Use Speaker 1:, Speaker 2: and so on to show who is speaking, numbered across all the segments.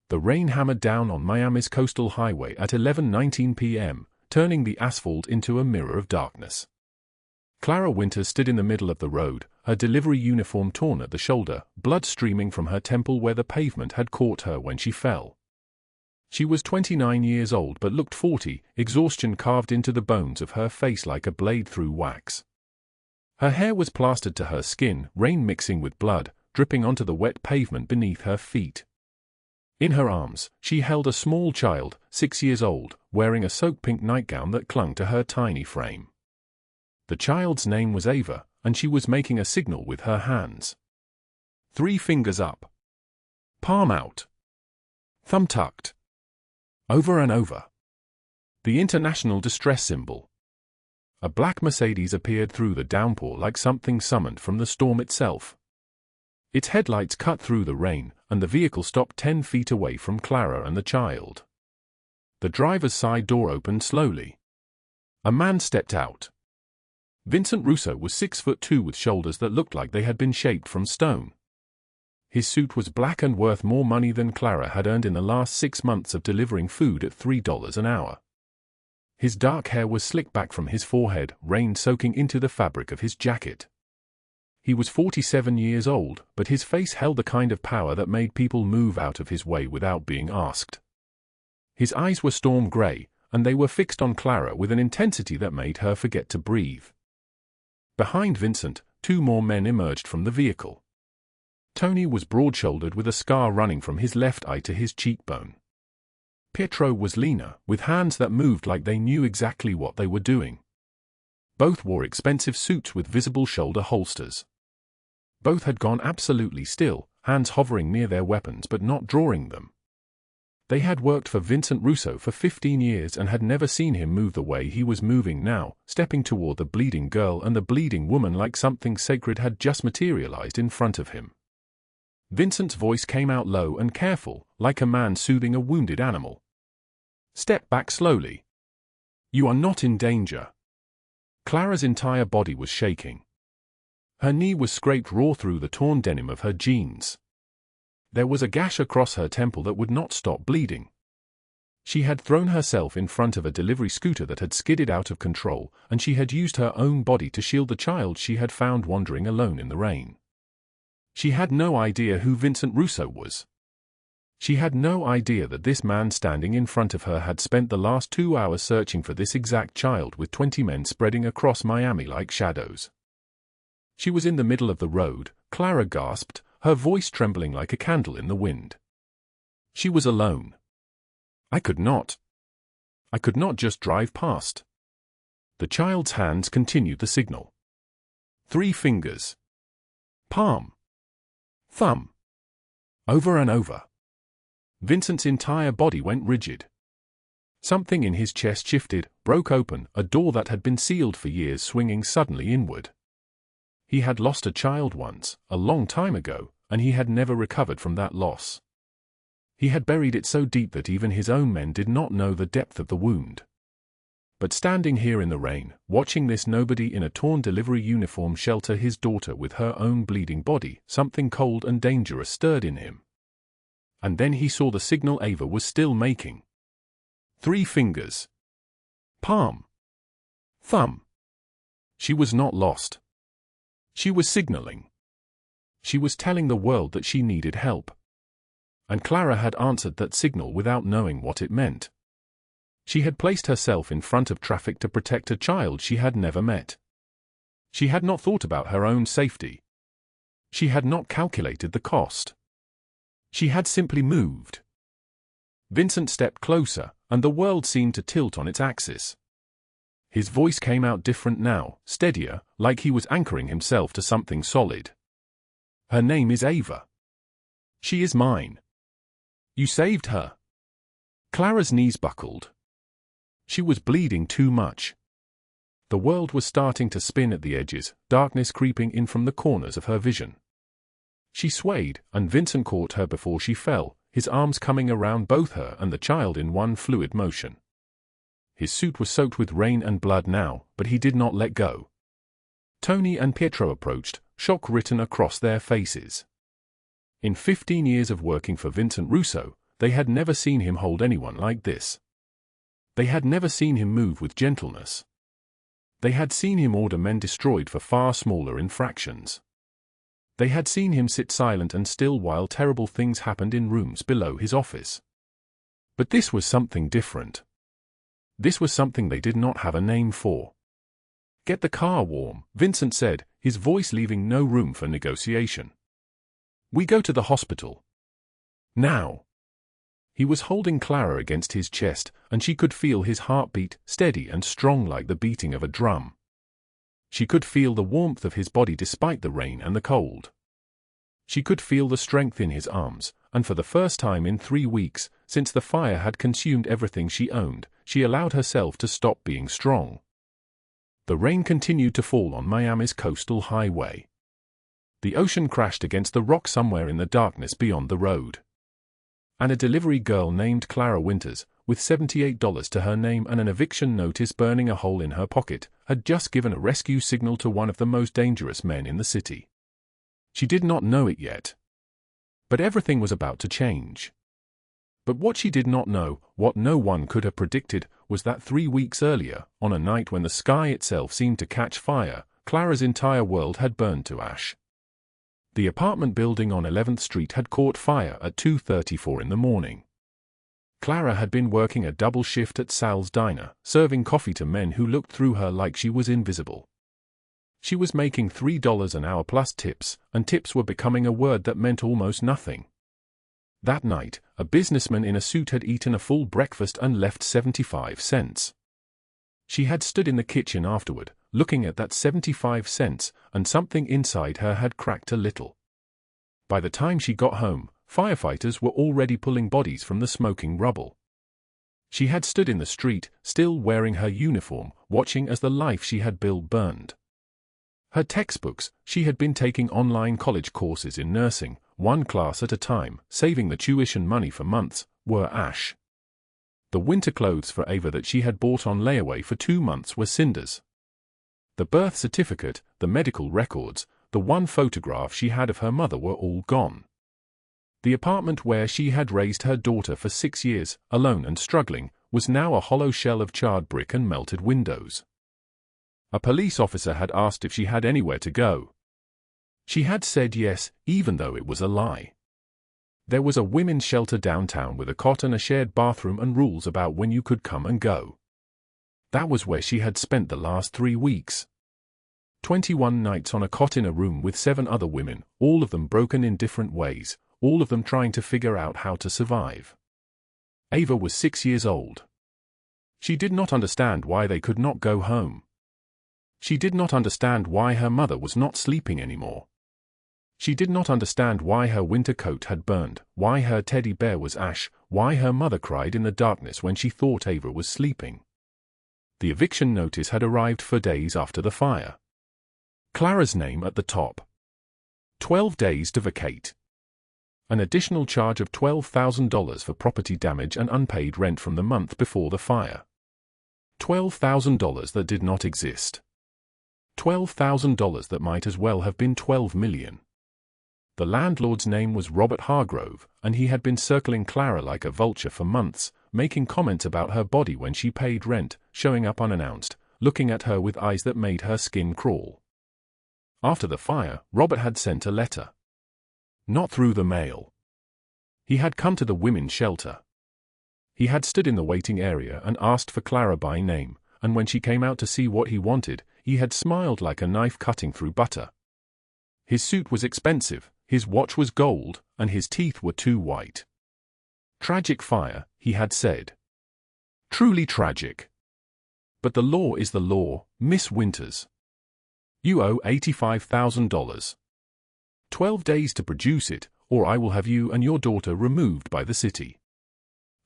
Speaker 1: The rain hammered down on Miami's coastal highway at 11:19 p.m., turning the asphalt into a mirror of darkness. Clara Winters stood in the middle of the road, her delivery uniform torn at the shoulder, blood streaming from her temple where the pavement had caught her when she fell. She was 29 years old but looked 40, exhaustion carved into the bones of her face like a blade through wax. Her hair was plastered to her skin, rain mixing with blood, dripping onto the wet pavement beneath her feet. In her arms, she held a small child, 6 years old, wearing a soaked pink nightgown that clung to her tiny frame. The child's name was Ava, and she was making a signal with her hands. 3 fingers up. Palm out. Thumb tucked. Over and over. The international distress symbol. A black Mercedes appeared through the downpour like something summoned from the storm itself. Its headlights cut through the rain, and the vehicle stopped 10 feet away from Clara and the child. The driver's side door opened slowly. A man stepped out. Vincent Russo was 6'2" with shoulders that looked like they had been shaped from stone. His suit was black and worth more money than Clara had earned in the last 6 months of delivering food at $3 an hour. His dark hair was slicked back from his forehead, rain soaking into the fabric of his jacket. He was 47 years old, but his face held the kind of power that made people move out of his way without being asked. His eyes were storm gray, and they were fixed on Clara with an intensity that made her forget to breathe. Behind Vincent, 2 more men emerged from the vehicle. Tony was broad-shouldered with a scar running from his left eye to his cheekbone. Pietro was leaner, with hands that moved like they knew exactly what they were doing. Both wore expensive suits with visible shoulder holsters. Both had gone absolutely still, hands hovering near their weapons but not drawing them. They had worked for Vincent Russo for 15 years and had never seen him move the way he was moving now, stepping toward the bleeding girl and the bleeding woman like something sacred had just materialized in front of him. Vincent's voice came out low and careful, like a man soothing a wounded animal. "Step back slowly. You are not in danger." Clara's entire body was shaking. Her knee was scraped raw through the torn denim of her jeans. There was a gash across her temple that would not stop bleeding. She had thrown herself in front of a delivery scooter that had skidded out of control, and she had used her own body to shield the child she had found wandering alone in the rain. She had no idea who Vincent Russo was. She had no idea that this man standing in front of her had spent the last 2 hours searching for this exact child with 20 men spreading across Miami like shadows. She was in the middle of the road, Clara gasped, her voice trembling like a candle in the wind. She was alone. I could not just drive past. The child's hands continued the signal. 3 fingers. Palm. Thumb. Over and over. Vincent's entire body went rigid. Something in his chest shifted, broke open, a door that had been sealed for years swinging suddenly inward. He had lost a child once, a long time ago, and he had never recovered from that loss. He had buried it so deep that even his own men did not know the depth of the wound. But standing here in the rain, watching this nobody in a torn delivery uniform shelter his daughter with her own bleeding body, something cold and dangerous stirred in him. And then he saw the signal Ava was still making. 3 fingers. Palm. Thumb. She was not lost. She was signaling. She was telling the world that she needed help. And Clara had answered that signal without knowing what it meant. She had placed herself in front of traffic to protect a child she had never met. She had not thought about her own safety. She had not calculated the cost. She had simply moved. Vincent stepped closer, and the world seemed to tilt on its axis. His voice came out different now, steadier, like he was anchoring himself to something solid. Her name is Ava. She is mine. You saved her. Clara's knees buckled. She was bleeding too much. The world was starting to spin at the edges, darkness creeping in from the corners of her vision. She swayed, and Vincent caught her before she fell, his arms coming around both her and the child in one fluid motion. His suit was soaked with rain and blood now, but he did not let go. Tony and Pietro approached, shock written across their faces. In 15 years of working for Vincent Russo, they had never seen him hold anyone like this. They had never seen him move with gentleness. They had seen him order men destroyed for far smaller infractions. They had seen him sit silent and still while terrible things happened in rooms below his office. But this was something different. This was something they did not have a name for. "Get the car warm," Vincent said, his voice leaving no room for negotiation. "We go to the hospital. Now." He was holding Clara against his chest, and she could feel his heartbeat, steady and strong like the beating of a drum. She could feel the warmth of his body despite the rain and the cold. She could feel the strength in his arms, and for the first time in 3 weeks, since the fire had consumed everything she owned, she allowed herself to stop being strong. The rain continued to fall on Miami's coastal highway. The ocean crashed against the rock somewhere in the darkness beyond the road. And a delivery girl named Clara Winters, with $78 to her name and an eviction notice burning a hole in her pocket, had just given a rescue signal to one of the most dangerous men in the city. She did not know it yet. But everything was about to change. But what she did not know, what no one could have predicted, was that 3 weeks earlier, on a night when the sky itself seemed to catch fire, Clara's entire world had burned to ash. The apartment building on 11th Street had caught fire at 2:34 in the morning. Clara had been working a double shift at Sal's diner, serving coffee to men who looked through her like she was invisible. She was making $3 an hour plus tips, and tips were becoming a word that meant almost nothing. That night, a businessman in a suit had eaten a full breakfast and left 75 cents. She had stood in the kitchen afterward, looking at that 75 cents, and something inside her had cracked a little. By the time she got home, firefighters were already pulling bodies from the smoking rubble. She had stood in the street, still wearing her uniform, watching as the life she had built burned. Her textbooks, she had been taking online college courses in nursing, one class at a time, saving the tuition money for months, were ash. The winter clothes for Ava that she had bought on layaway for 2 months were cinders. The birth certificate, the medical records, the one photograph she had of her mother were all gone. The apartment where she had raised her daughter for 6 years, alone and struggling, was now a hollow shell of charred brick and melted windows. A police officer had asked if she had anywhere to go. She had said yes, even though it was a lie. There was a women's shelter downtown with a cot and a shared bathroom and rules about when you could come and go. That was where she had spent the last 3 weeks. 21 nights on a cot in a room with 7 other women, all of them broken in different ways, all of them trying to figure out how to survive. Ava was 6 years old. She did not understand why they could not go home. She did not understand why her mother was not sleeping anymore. She did not understand why her winter coat had burned, why her teddy bear was ash, why her mother cried in the darkness when she thought Ava was sleeping. The eviction notice had arrived 4 days after the fire. Clara's name at the top. 12 days to vacate. An additional charge of $12,000 for property damage and unpaid rent from the month before the fire. $12,000 that did not exist. $12,000 that might as well have been 12 million. The landlord's name was Robert Hargrove, and he had been circling Clara like a vulture for months, making comments about her body when she paid rent, showing up unannounced, looking at her with eyes that made her skin crawl. After the fire, Robert had sent a letter. Not through the mail. He had come to the women's shelter. He had stood in the waiting area and asked for Clara by name, and when she came out to see what he wanted, he had smiled like a knife cutting through butter. His suit was expensive, his watch was gold, and his teeth were too white. Tragic fire, he had said. Truly tragic. But the law is the law, Miss Winters. You owe $85,000. 12 days to produce it, or I will have you and your daughter removed by the city.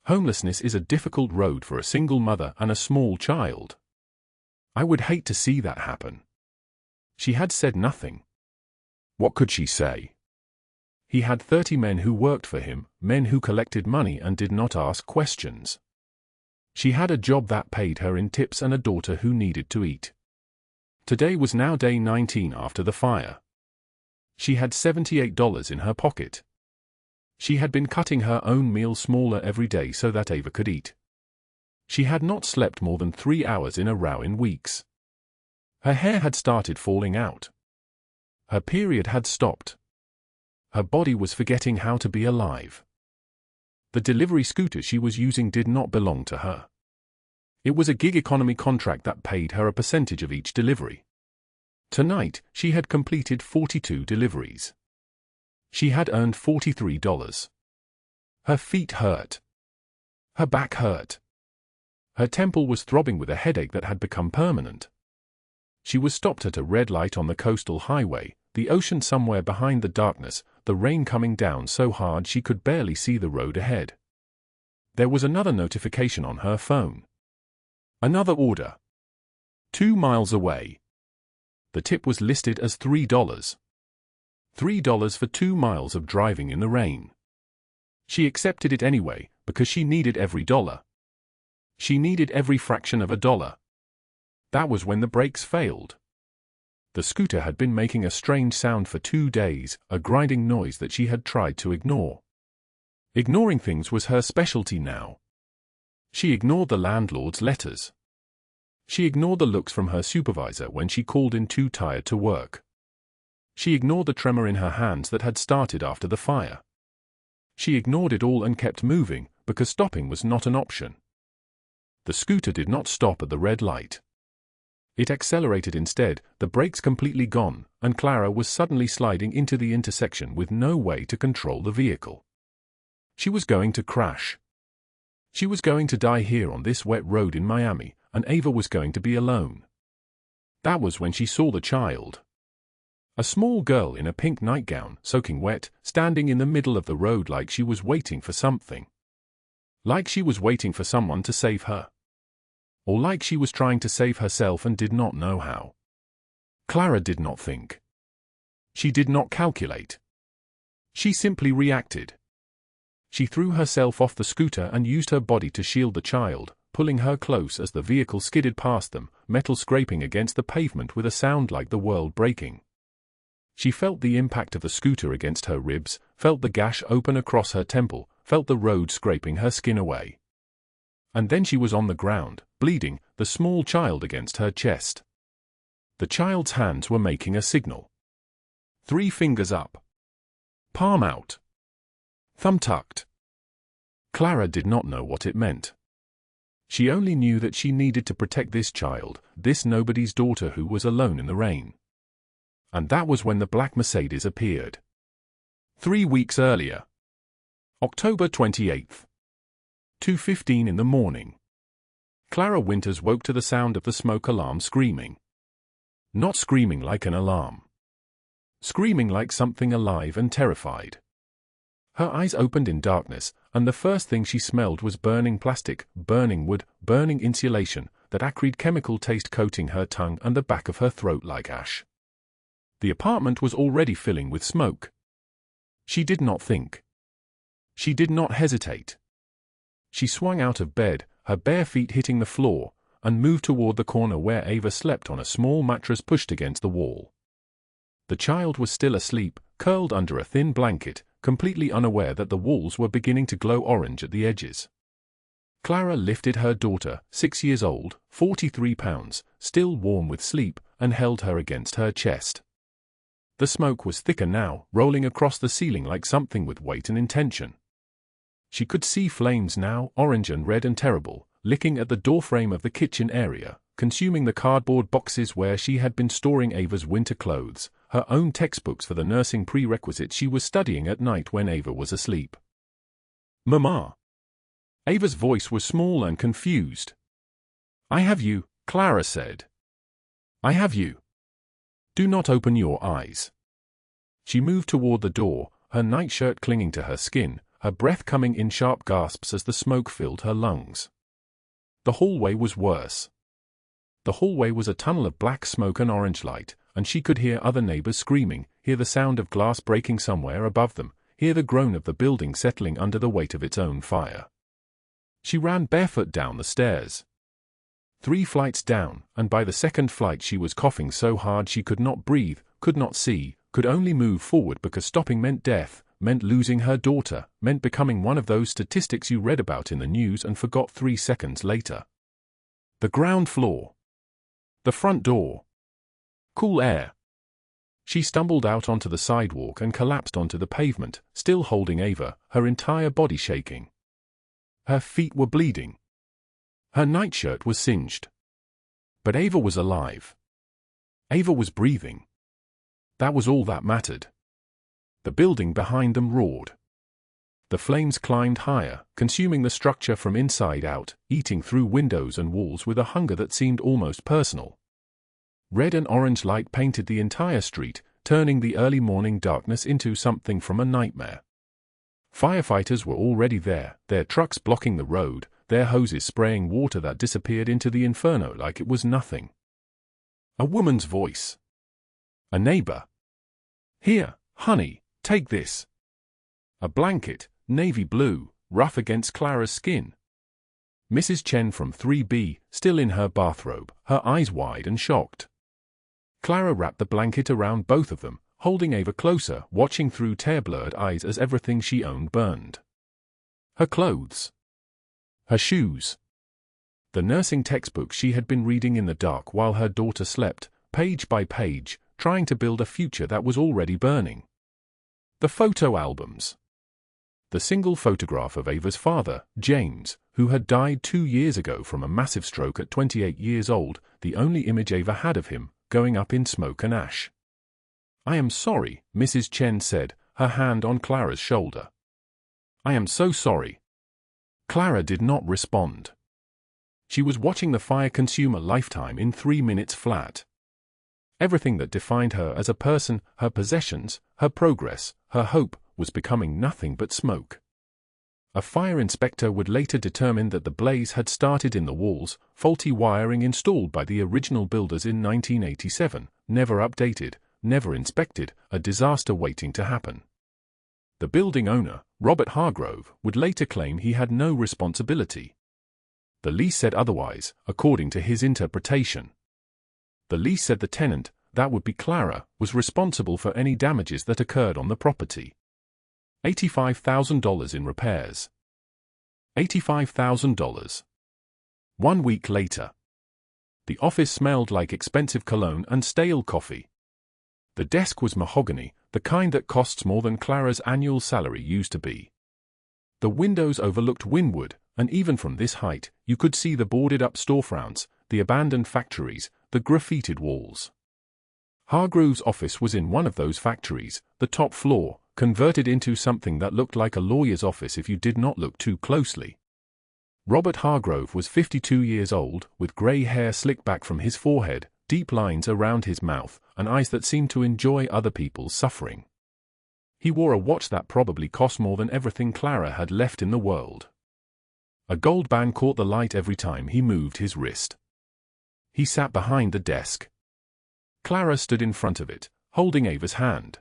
Speaker 1: Homelessness is a difficult road for a single mother and a small child. I would hate to see that happen. She had said nothing. What could she say? He had 30 men who worked for him, men who collected money and did not ask questions. She had a job that paid her in tips and a daughter who needed to eat. Today was now day 19 after the fire. She had $78 in her pocket. She had been cutting her own meal smaller every day so that Ava could eat. She had not slept more than 3 hours in a row in weeks. Her hair had started falling out. Her period had stopped. Her body was forgetting how to be alive. The delivery scooter she was using did not belong to her. It was a gig economy contract that paid her a percentage of each delivery. Tonight, she had completed 42 deliveries. She had earned $43. Her feet hurt. Her back hurt. Her temple was throbbing with a headache that had become permanent. She was stopped at a red light on the coastal highway, the ocean somewhere behind the darkness, the rain coming down so hard she could barely see the road ahead. There was another notification on her phone. Another order. 2 miles away. The tip was listed as $3. $3 for 2 miles of driving in the rain. She accepted it anyway, because she needed every dollar. She needed every fraction of a dollar. That was when the brakes failed. The scooter had been making a strange sound for 2 days, a grinding noise that she had tried to ignore. Ignoring things was her specialty now. She ignored the landlord's letters. She ignored the looks from her supervisor when she called in too tired to work. She ignored the tremor in her hands that had started after the fire. She ignored it all and kept moving, because stopping was not an option. The scooter did not stop at the red light. It accelerated instead, the brakes completely gone, and Clara was suddenly sliding into the intersection with no way to control the vehicle. She was going to crash. She was going to die here on this wet road in Miami, and Ava was going to be alone. That was when she saw the child. A small girl in a pink nightgown, soaking wet, standing in the middle of the road like she was waiting for something. Like she was waiting for someone to save her. Or like she was trying to save herself and did not know how. Clara did not think. She did not calculate. She simply reacted. She threw herself off the scooter and used her body to shield the child, pulling her close as the vehicle skidded past them, metal scraping against the pavement with a sound like the world breaking. She felt the impact of the scooter against her ribs, felt the gash open across her temple, felt the road scraping her skin away. And then she was on the ground, bleeding, the small child against her chest. The child's hands were making a signal. 3 fingers up. Palm out. Thumb tucked. Clara did not know what it meant. She only knew that she needed to protect this child, this nobody's daughter who was alone in the rain. And that was when the black Mercedes appeared. 3 weeks earlier. October 28th. 2:15 in the morning. Clara Winters woke to the sound of the smoke alarm screaming. Not screaming like an alarm. Screaming like something alive and terrified. Her eyes opened in darkness, and the first thing she smelled was burning plastic, burning wood, burning insulation, that acrid chemical taste coating her tongue and the back of her throat like ash. The apartment was already filling with smoke. She did not think. She did not hesitate. She swung out of bed, her bare feet hitting the floor, and moved toward the corner where Ava slept on a small mattress pushed against the wall. The child was still asleep, curled under a thin blanket, completely unaware that the walls were beginning to glow orange at the edges. Clara lifted her daughter, 6 years old, 43 pounds, still warm with sleep, and held her against her chest. The smoke was thicker now, rolling across the ceiling like something with weight and intention. She could see flames now, orange and red and terrible, licking at the doorframe of the kitchen area, consuming the cardboard boxes where she had been storing Ava's winter clothes, her own textbooks for the nursing prerequisites she was studying at night when Ava was asleep. "Mama." Ava's voice was small and confused. "I have you," Clara said. "I have you. Do not open your eyes." She moved toward the door, her nightshirt clinging to her skin, her breath coming in sharp gasps as the smoke filled her lungs. The hallway was worse. The hallway was a tunnel of black smoke and orange light, and she could hear other neighbors screaming, hear the sound of glass breaking somewhere above them, hear the groan of the building settling under the weight of its own fire. She ran barefoot down the stairs. 3 flights down, and by the second flight she was coughing so hard she could not breathe, could not see, could only move forward because stopping meant death, meant losing her daughter, meant becoming one of those statistics you read about in the news and forgot 3 seconds later. The ground floor. The front door. Cool air. She stumbled out onto the sidewalk and collapsed onto the pavement, still holding Ava, her entire body shaking. Her feet were bleeding. Her nightshirt was singed. But Ava was alive. Ava was breathing. That was all that mattered. The building behind them roared. The flames climbed higher, consuming the structure from inside out, eating through windows and walls with a hunger that seemed almost personal. Red and orange light painted the entire street, turning the early morning darkness into something from a nightmare. Firefighters were already there, their trucks blocking the road, their hoses spraying water that disappeared into the inferno like it was nothing. A woman's voice. A neighbor. "Here, honey, take this." A blanket, navy blue, rough against Clara's skin. Mrs. Chen from 3B, still in her bathrobe, her eyes wide and shocked. Clara wrapped the blanket around both of them, holding Ava closer, watching through tear-blurred eyes as everything she owned burned. Her clothes. Her shoes. The nursing textbook she had been reading in the dark while her daughter slept, page by page, trying to build a future that was already burning. The photo albums. The single photograph of Ava's father, James, who had died 2 years ago from a massive stroke at 28 years old, the only image Ava had of him, going up in smoke and ash. "I am sorry," Mrs. Chen said, her hand on Clara's shoulder. "I am so sorry." Clara did not respond. She was watching the fire consume a lifetime in 3 minutes flat. Everything that defined her as a person, her possessions, her progress, her hope, was becoming nothing but smoke. A fire inspector would later determine that the blaze had started in the walls, faulty wiring installed by the original builders in 1987, never updated, never inspected, a disaster waiting to happen. The building owner, Robert Hargrove, would later claim he had no responsibility. The lease said otherwise, according to his interpretation. The lease said the tenant, that would be Clara, was responsible for any damages that occurred on the property. $85,000 in repairs. $85,000. 1 week later. The office smelled like expensive cologne and stale coffee. The desk was mahogany, the kind that costs more than Clara's annual salary used to be. The windows overlooked windward, and even from this height, you could see the boarded-up storefronts, the abandoned factories, the graffitied walls. Hargrove's office was in one of those factories, the top floor, converted into something that looked like a lawyer's office if you did not look too closely. Robert Hargrove was 52 years old, with grey hair slicked back from his forehead, deep lines around his mouth, and eyes that seemed to enjoy other people's suffering. He wore a watch that probably cost more than everything Clara had left in the world. A gold band caught the light every time he moved his wrist. He sat behind the desk. Clara stood in front of it, holding Ava's hand.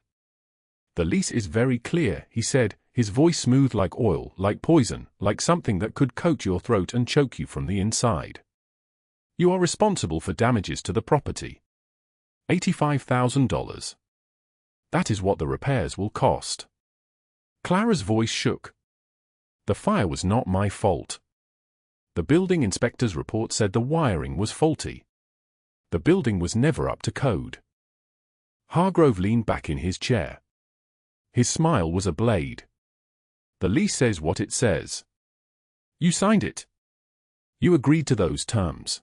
Speaker 1: "The lease is very clear," he said, his voice smooth like oil, like poison, like something that could coat your throat and choke you from the inside. "You are responsible for damages to the property. $85,000. That is what the repairs will cost." Clara's voice shook. "The fire was not my fault. The building inspector's report said the wiring was faulty. The building was never up to code." Hargrove leaned back in his chair. His smile was a blade. "The lease says what it says. You signed it. You agreed to those terms.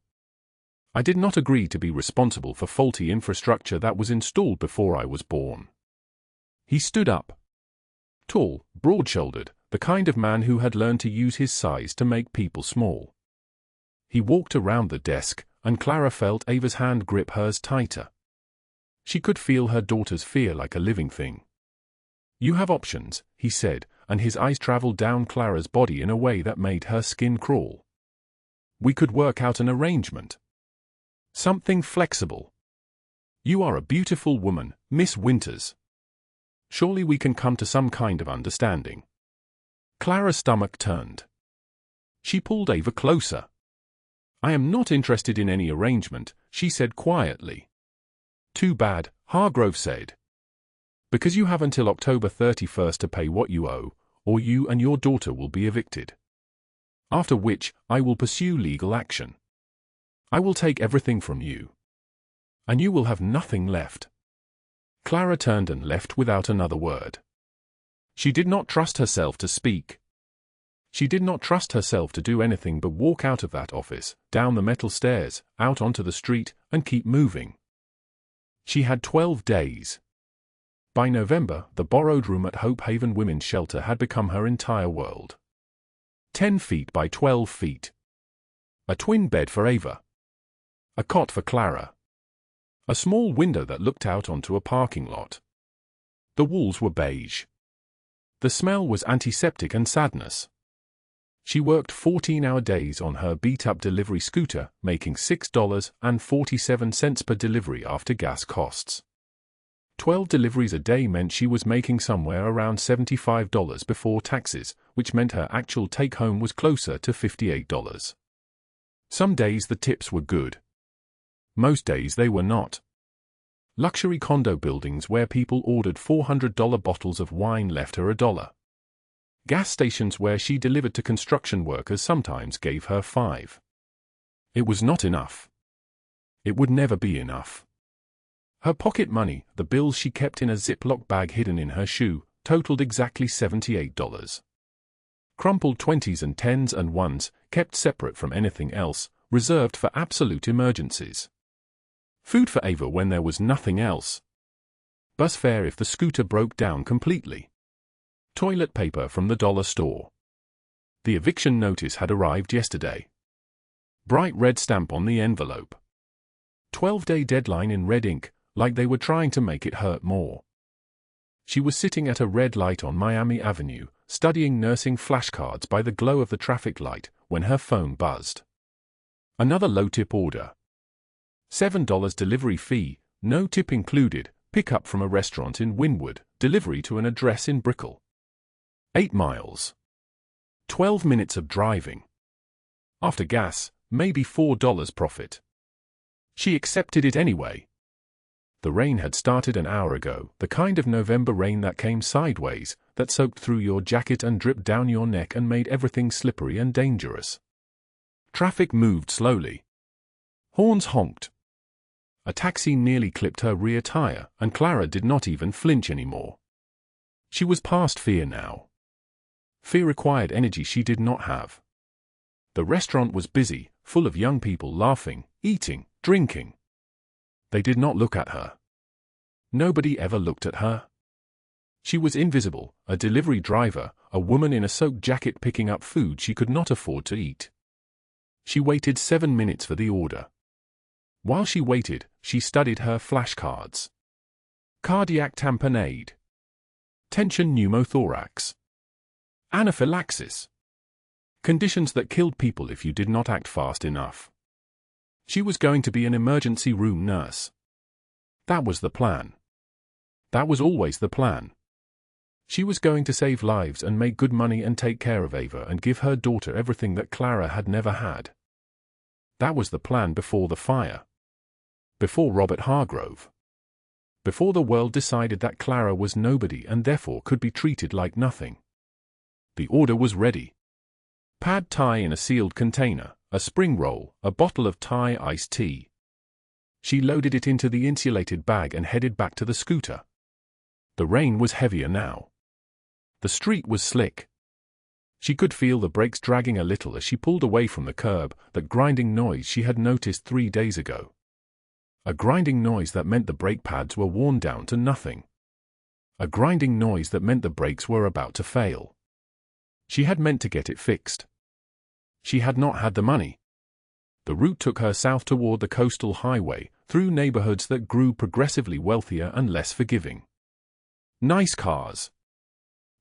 Speaker 1: I did not agree to be responsible for faulty infrastructure that was installed before I was born." He stood up. Tall, broad-shouldered, the kind of man who had learned to use his size to make people small. He walked around the desk, and Clara felt Ava's hand grip hers tighter. She could feel her daughter's fear like a living thing. "You have options," he said, and his eyes traveled down Clara's body in a way that made her skin crawl. "We could work out an arrangement. Something flexible. You are a beautiful woman, Miss Winters. Surely we can come to some kind of understanding." Clara's stomach turned. She pulled Ava closer. "I am not interested in any arrangement," she said quietly. "Too bad," Hargrove said. Because you have until October 31st to pay what you owe, or you and your daughter will be evicted. After which, I will pursue legal action. I will take everything from you. And you will have nothing left." Clara turned and left without another word. She did not trust herself to speak. She did not trust herself to do anything but walk out of that office, down the metal stairs, out onto the street, and keep moving. She had 12 days. By November, the borrowed room at Hope Haven Women's Shelter had become her entire world. 10 feet by 12 feet. A twin bed for Ava. A cot for Clara. A small window that looked out onto a parking lot. The walls were beige. The smell was antiseptic and sadness. She worked 14-hour days on her beat-up delivery scooter, making $6.47 per delivery after gas costs. 12 deliveries a day meant she was making somewhere around $75 before taxes, which meant her actual take-home was closer to $58. Some days the tips were good. Most days they were not. Luxury condo buildings where people ordered $400 bottles of wine left her $1. Gas stations where she delivered to construction workers sometimes gave her $5. It was not enough. It would never be enough. Her pocket money, the bills she kept in a Ziploc bag hidden in her shoe, totaled exactly $78. Crumpled 20s and 10s and 1s, kept separate from anything else, reserved for absolute emergencies. Food for Ava when there was nothing else. Bus fare if the scooter broke down completely. Toilet paper from the dollar store. The eviction notice had arrived yesterday. Bright red stamp on the envelope. 12-day deadline in red ink, like they were trying to make it hurt more. She was sitting at a red light on Miami Avenue, studying nursing flashcards by the glow of the traffic light, when her phone buzzed. Another low-tip order. $7 delivery fee, no tip included, pickup from a restaurant in Wynwood, delivery to an address in Brickell. 8 miles. 12 minutes of driving. After gas, maybe $4 profit. She accepted it anyway. The rain had started an hour ago, the kind of November rain that came sideways, that soaked through your jacket and dripped down your neck and made everything slippery and dangerous. Traffic moved slowly. Horns honked. A taxi nearly clipped her rear tire, and Clara did not even flinch anymore. She was past fear now. Fear required energy she did not have. The restaurant was busy, full of young people laughing, eating, drinking. They did not look at her. Nobody ever looked at her. She was invisible, a delivery driver, a woman in a soaked jacket picking up food she could not afford to eat. She waited 7 minutes for the order. While she waited, she studied her flashcards. Cardiac tamponade. Tension pneumothorax. Anaphylaxis. Conditions that killed people if you did not act fast enough. She was going to be an emergency room nurse. That was the plan. That was always the plan. She was going to save lives and make good money and take care of Ava and give her daughter everything that Clara had never had. That was the plan before the fire. Before Robert Hargrove. Before the world decided that Clara was nobody and therefore could be treated like nothing. The order was ready. Pad Thai in a sealed container, a spring roll, a bottle of Thai iced tea. She loaded it into the insulated bag and headed back to the scooter. The rain was heavier now. The street was slick. She could feel the brakes dragging a little as she pulled away from the curb, that grinding noise she had noticed 3 days ago. A grinding noise that meant the brake pads were worn down to nothing. A grinding noise that meant the brakes were about to fail. She had meant to get it fixed. She had not had the money. The route took her south toward the coastal highway, through neighborhoods that grew progressively wealthier and less forgiving. Nice cars.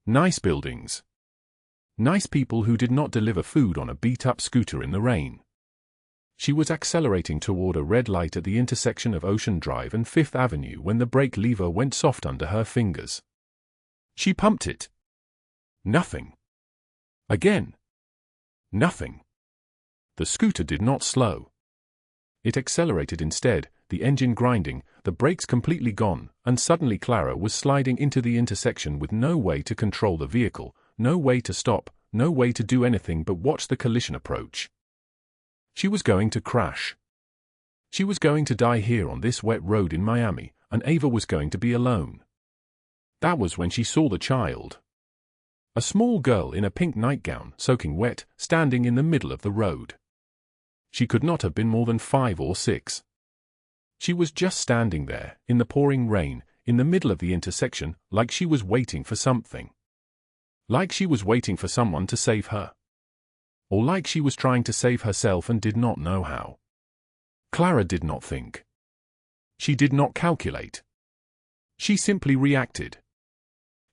Speaker 1: Nice buildings. Nice people who did not deliver food on a beat-up scooter in the rain. She was accelerating toward a red light at the intersection of Ocean Drive and Fifth Avenue when the brake lever went soft under her fingers. She pumped it. Nothing. Again. Nothing. The scooter did not slow. It accelerated instead, the engine grinding, the brakes completely gone, and suddenly Clara was sliding into the intersection with no way to control the vehicle, no way to stop, no way to do anything but watch the collision approach. She was going to crash. She was going to die here on this wet road in Miami, and Ava was going to be alone. That was when she saw the child. A small girl in a pink nightgown, soaking wet, standing in the middle of the road. She could not have been more than 5 or 6. She was just standing there, in the pouring rain, in the middle of the intersection, like she was waiting for something. Like she was waiting for someone to save her. Or like she was trying to save herself and did not know how. Clara did not think. She did not calculate. She simply reacted.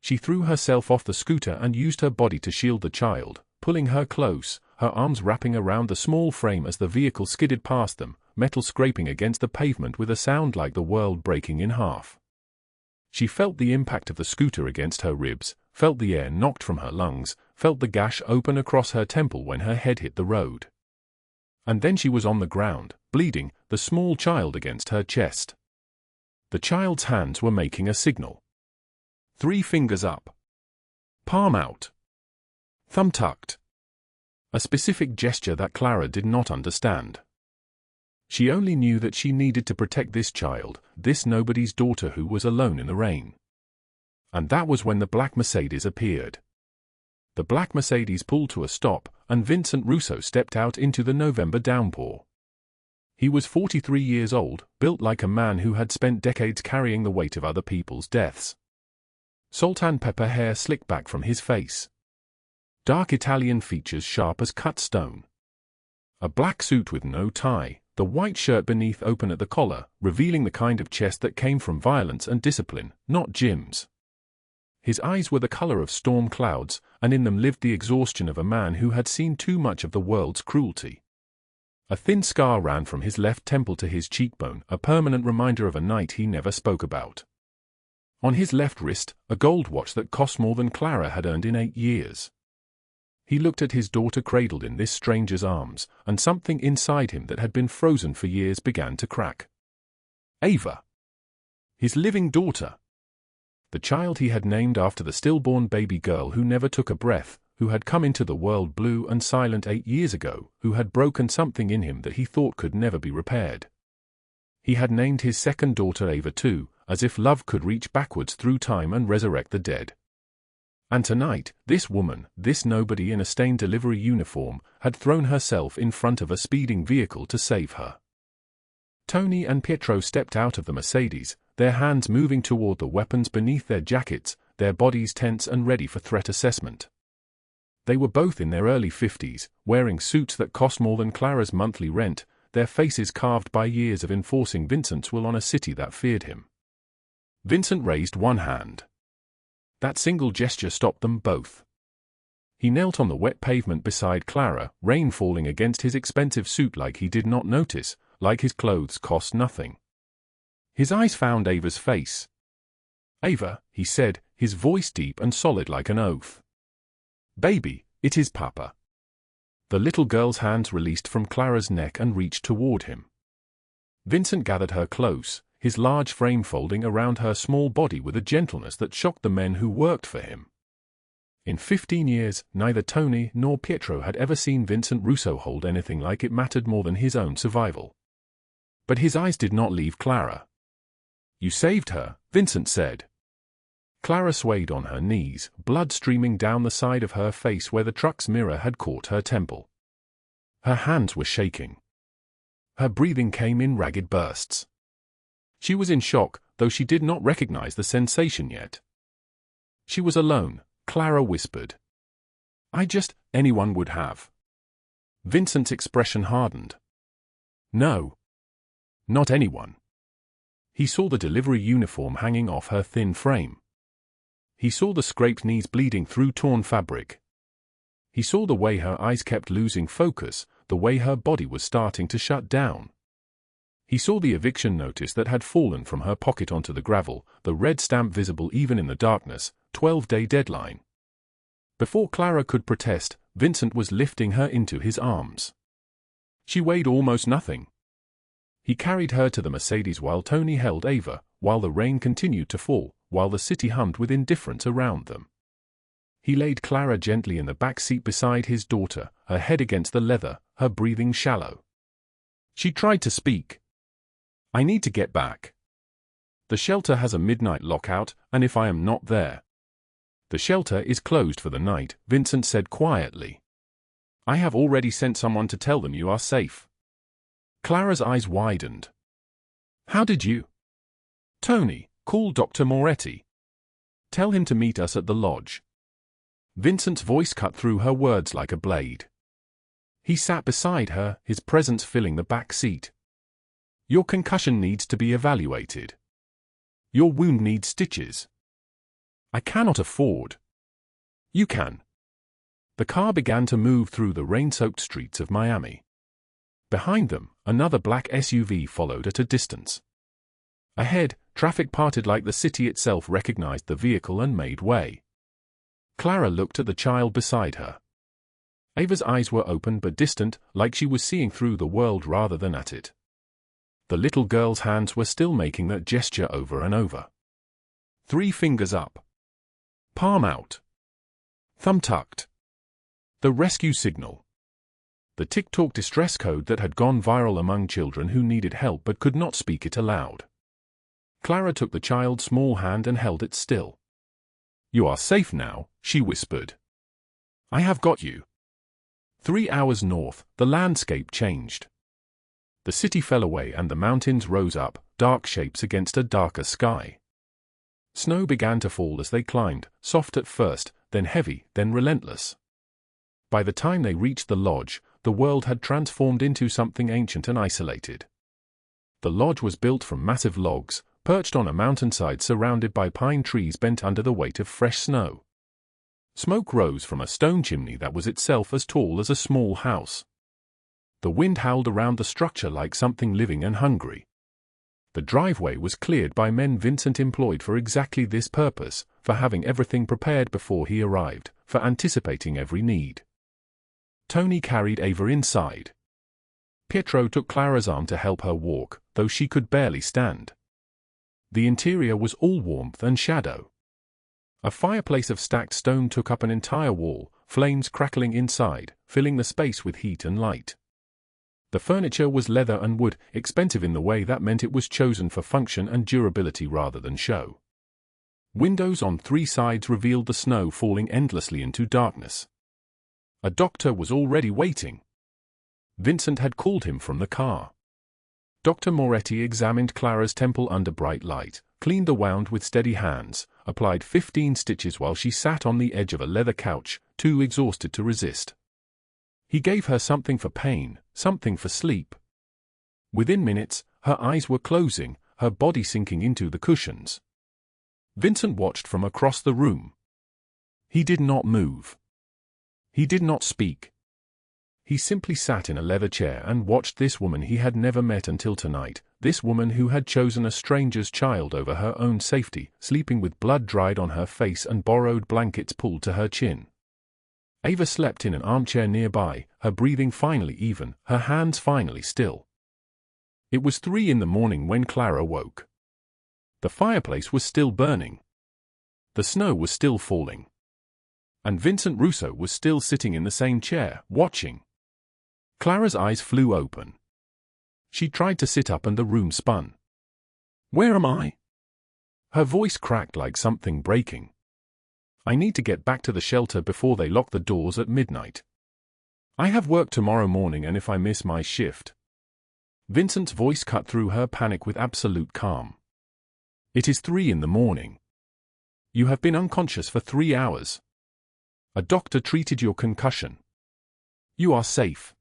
Speaker 1: She threw herself off the scooter and used her body to shield the child, pulling her close, her arms wrapping around the small frame as the vehicle skidded past them, metal scraping against the pavement with a sound like the world breaking in half. She felt the impact of the scooter against her ribs, felt the air knocked from her lungs, felt the gash open across her temple when her head hit the road. And then she was on the ground, bleeding, the small child against her chest. The child's hands were making a signal. 3 fingers up. Palm out. Thumb tucked. A specific gesture that Clara did not understand. She only knew that she needed to protect this child, this nobody's daughter who was alone in the rain. And that was when the black Mercedes appeared. The black Mercedes pulled to a stop, and Vincent Russo stepped out into the November downpour. He was 43 years old, built like a man who had spent decades carrying the weight of other people's deaths. Salt and pepper hair slicked back from his face. Dark Italian features sharp as cut stone. A black suit with no tie, the white shirt beneath open at the collar, revealing the kind of chest that came from violence and discipline, not Jim's. His eyes were the color of storm clouds, and in them lived the exhaustion of a man who had seen too much of the world's cruelty. A thin scar ran from his left temple to his cheekbone, a permanent reminder of a night he never spoke about. On his left wrist, a gold watch that cost more than Clara had earned in 8 years. He looked at his daughter cradled in this stranger's arms, and something inside him that had been frozen for years began to crack. Ava. His living daughter. The child he had named after the stillborn baby girl who never took a breath, who had come into the world blue and silent 8 years ago, who had broken something in him that he thought could never be repaired. He had named his second daughter Ava too, as if love could reach backwards through time and resurrect the dead. And tonight, this woman, this nobody in a stained delivery uniform, had thrown herself in front of a speeding vehicle to save her. Tony and Pietro stepped out of the Mercedes, their hands moving toward the weapons beneath their jackets, their bodies tense and ready for threat assessment. They were both in their early 50s, wearing suits that cost more than Clara's monthly rent, their faces carved by years of enforcing Vincent's will on a city that feared him. Vincent raised one hand. That single gesture stopped them both. He knelt on the wet pavement beside Clara, rain falling against his expensive suit like he did not notice, like his clothes cost nothing. His eyes found Ava's face. "Ava," he said, his voice deep and solid like an oath. "Baby, it is Papa." The little girl's hands released from Clara's neck and reached toward him. Vincent gathered her close, his large frame folding around her small body with a gentleness that shocked the men who worked for him. In 15 years, neither Tony nor Pietro had ever seen Vincent Russo hold anything like it mattered more than his own survival. But his eyes did not leave Clara. "You saved her," Vincent said. Clara swayed on her knees, blood streaming down the side of her face where the truck's mirror had caught her temple. Her hands were shaking. Her breathing came in ragged bursts. She was in shock, though she did not recognize the sensation yet. She was alone, Clara whispered. Anyone would have." Vincent's expression hardened. "No. Not anyone." He saw the delivery uniform hanging off her thin frame. He saw the scraped knees bleeding through torn fabric. He saw the way her eyes kept losing focus, the way her body was starting to shut down. He saw the eviction notice that had fallen from her pocket onto the gravel, the red stamp visible even in the darkness, 12-day deadline. Before Clara could protest, Vincent was lifting her into his arms. She weighed almost nothing. He carried her to the Mercedes while Tony held Ava, while the rain continued to fall, while the city hummed with indifference around them. He laid Clara gently in the back seat beside his daughter, her head against the leather, her breathing shallow. She tried to speak. "I need to get back. The shelter has a midnight lockout, and if I am not there..." "The shelter is closed for the night," Vincent said quietly. "I have already sent someone to tell them you are safe." Clara's eyes widened. "How did you?" "Tony, call Dr. Moretti. Tell him to meet us at the lodge." Vincent's voice cut through her words like a blade. He sat beside her, his presence filling the back seat. "Your concussion needs to be evaluated. Your wound needs stitches. I cannot afford." "You can." The car began to move through the rain-soaked streets of Miami. Behind them, another black SUV followed at a distance. Ahead, traffic parted like the city itself recognized the vehicle and made way. Clara looked at the child beside her. Ava's eyes were open but distant, like she was seeing through the world rather than at it. The little girl's hands were still making that gesture over and over. 3 fingers up. Palm out. Thumb tucked. The rescue signal. The TikTok distress code that had gone viral among children who needed help but could not speak it aloud. Clara took the child's small hand and held it still. "You are safe now," she whispered. "I have got you." 3 hours north, the landscape changed. The city fell away and the mountains rose up, dark shapes against a darker sky. Snow began to fall as they climbed, soft at first, then heavy, then relentless. By the time they reached the lodge, the world had transformed into something ancient and isolated. The lodge was built from massive logs, perched on a mountainside surrounded by pine trees bent under the weight of fresh snow. Smoke rose from a stone chimney that was itself as tall as a small house. The wind howled around the structure like something living and hungry. The driveway was cleared by men Vincent employed for exactly this purpose, for having everything prepared before he arrived, for anticipating every need. Tony carried Ava inside. Pietro took Clara's arm to help her walk, though she could barely stand. The interior was all warmth and shadow. A fireplace of stacked stone took up an entire wall, flames crackling inside, filling the space with heat and light. The furniture was leather and wood, expensive in the way that meant it was chosen for function and durability rather than show. Windows on 3 sides revealed the snow falling endlessly into darkness. A doctor was already waiting. Vincent had called him from the car. Dr. Moretti examined Clara's temple under bright light, cleaned the wound with steady hands, applied 15 stitches while she sat on the edge of a leather couch, too exhausted to resist. He gave her something for pain, something for sleep. Within minutes, her eyes were closing, her body sinking into the cushions. Vincent watched from across the room. He did not move. He did not speak. He simply sat in a leather chair and watched this woman he had never met until tonight, this woman who had chosen a stranger's child over her own safety, sleeping with blood dried on her face and borrowed blankets pulled to her chin. Ava slept in an armchair nearby, her breathing finally even, her hands finally still. It was 3 in the morning when Clara woke. The fireplace was still burning. The snow was still falling. And Vincent Russo was still sitting in the same chair, watching. Clara's eyes flew open. She tried to sit up and the room spun. "Where am I?" Her voice cracked like something breaking. "I need to get back to the shelter before they lock the doors at midnight. I have work tomorrow morning and if I miss my shift..." Vincent's voice cut through her panic with absolute calm. "It is 3 in the morning. You have been unconscious for 3 hours. A doctor treated your concussion. You are safe."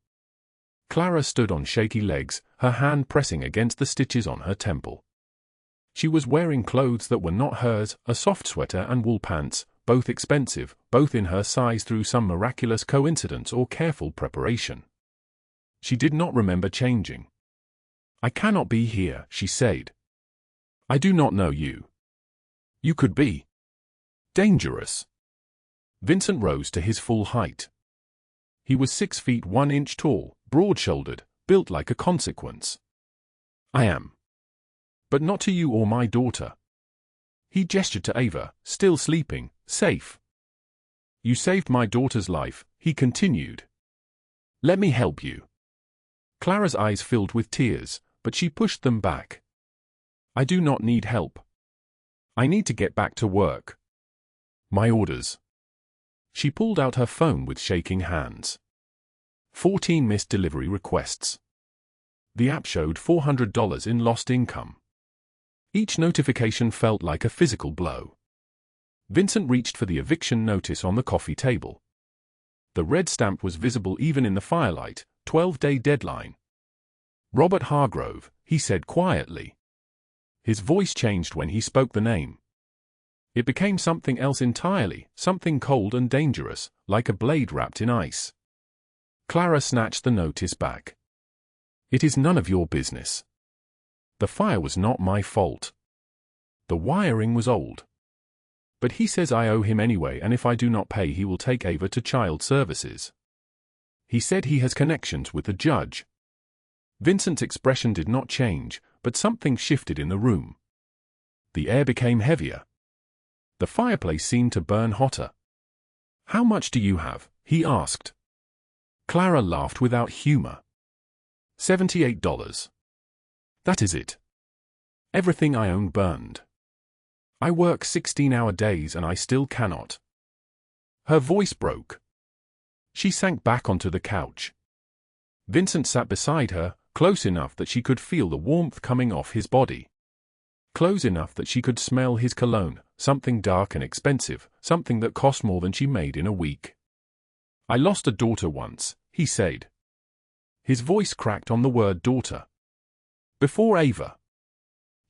Speaker 1: Clara stood on shaky legs, her hand pressing against the stitches on her temple. She was wearing clothes that were not hers, a soft sweater and wool pants, both expensive, both in her size through some miraculous coincidence or careful preparation. She did not remember changing. "I cannot be here," she said. "I do not know you. You could be dangerous." Vincent rose to his full height. He was 6 feet 1 inch tall, broad-shouldered, built like a consequence. I am. But not to you or my daughter. He gestured to Ava, still sleeping, safe. You saved my daughter's life, he continued. Let me help you. Clara's eyes filled with tears, but she pushed them back. I do not need help. I need to get back to work. My orders. She pulled out her phone with shaking hands. 14 missed delivery requests. The app showed $400 in lost income. Each notification felt like a physical blow. Vincent reached for the eviction notice on the coffee table. The red stamp was visible even in the firelight, 12-day deadline. Robert Hargrove, he said quietly. His voice changed when he spoke the name. It became something else entirely, something cold and dangerous, like a blade wrapped in ice. Clara snatched the notice back. It is none of your business. The fire was not my fault. The wiring was old. But he says I owe him anyway, and if I do not pay he will take Ava to child services. He said he has connections with the judge. Vincent's expression did not change, but something shifted in the room. The air became heavier. The fireplace seemed to burn hotter. How much do you have? He asked. Clara laughed without humor. $78. That is it. Everything I own burned. I work 16-hour days and I still cannot. Her voice broke. She sank back onto the couch. Vincent sat beside her, close enough that she could feel the warmth coming off his body. Close enough that she could smell his cologne, something dark and expensive, something that cost more than she made in a week. I lost a daughter once, he said. His voice cracked on the word daughter. Before Ava.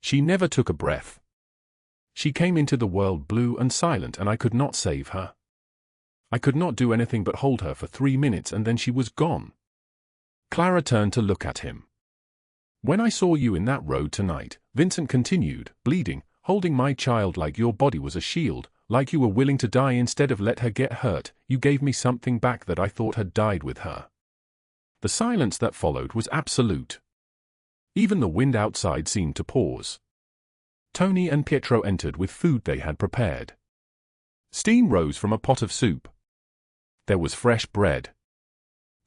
Speaker 1: She never took a breath. She came into the world blue and silent and I could not save her. I could not do anything but hold her for 3 minutes and then she was gone. Clara turned to look at him. When I saw you in that road tonight, Vincent continued, bleeding, holding my child like your body was a shield, like you were willing to die instead of let her get hurt, you gave me something back that I thought had died with her. The silence that followed was absolute. Even the wind outside seemed to pause. Tony and Pietro entered with food they had prepared. Steam rose from a pot of soup. There was fresh bread.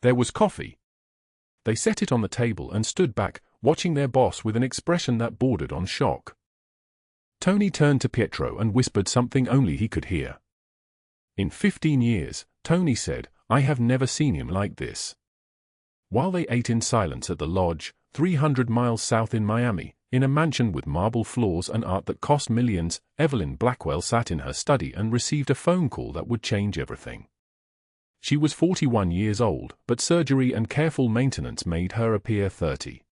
Speaker 1: There was coffee. They set it on the table and stood back, watching their boss with an expression that bordered on shock. Tony turned to Pietro and whispered something only he could hear. In 15 years, Tony said, I have never seen him like this. While they ate in silence at the lodge, 300 miles south in Miami, in a mansion with marble floors and art that cost millions, Evelyn Blackwell sat in her study and received a phone call that would change everything. She was 41 years old, but surgery and careful maintenance made her appear 30.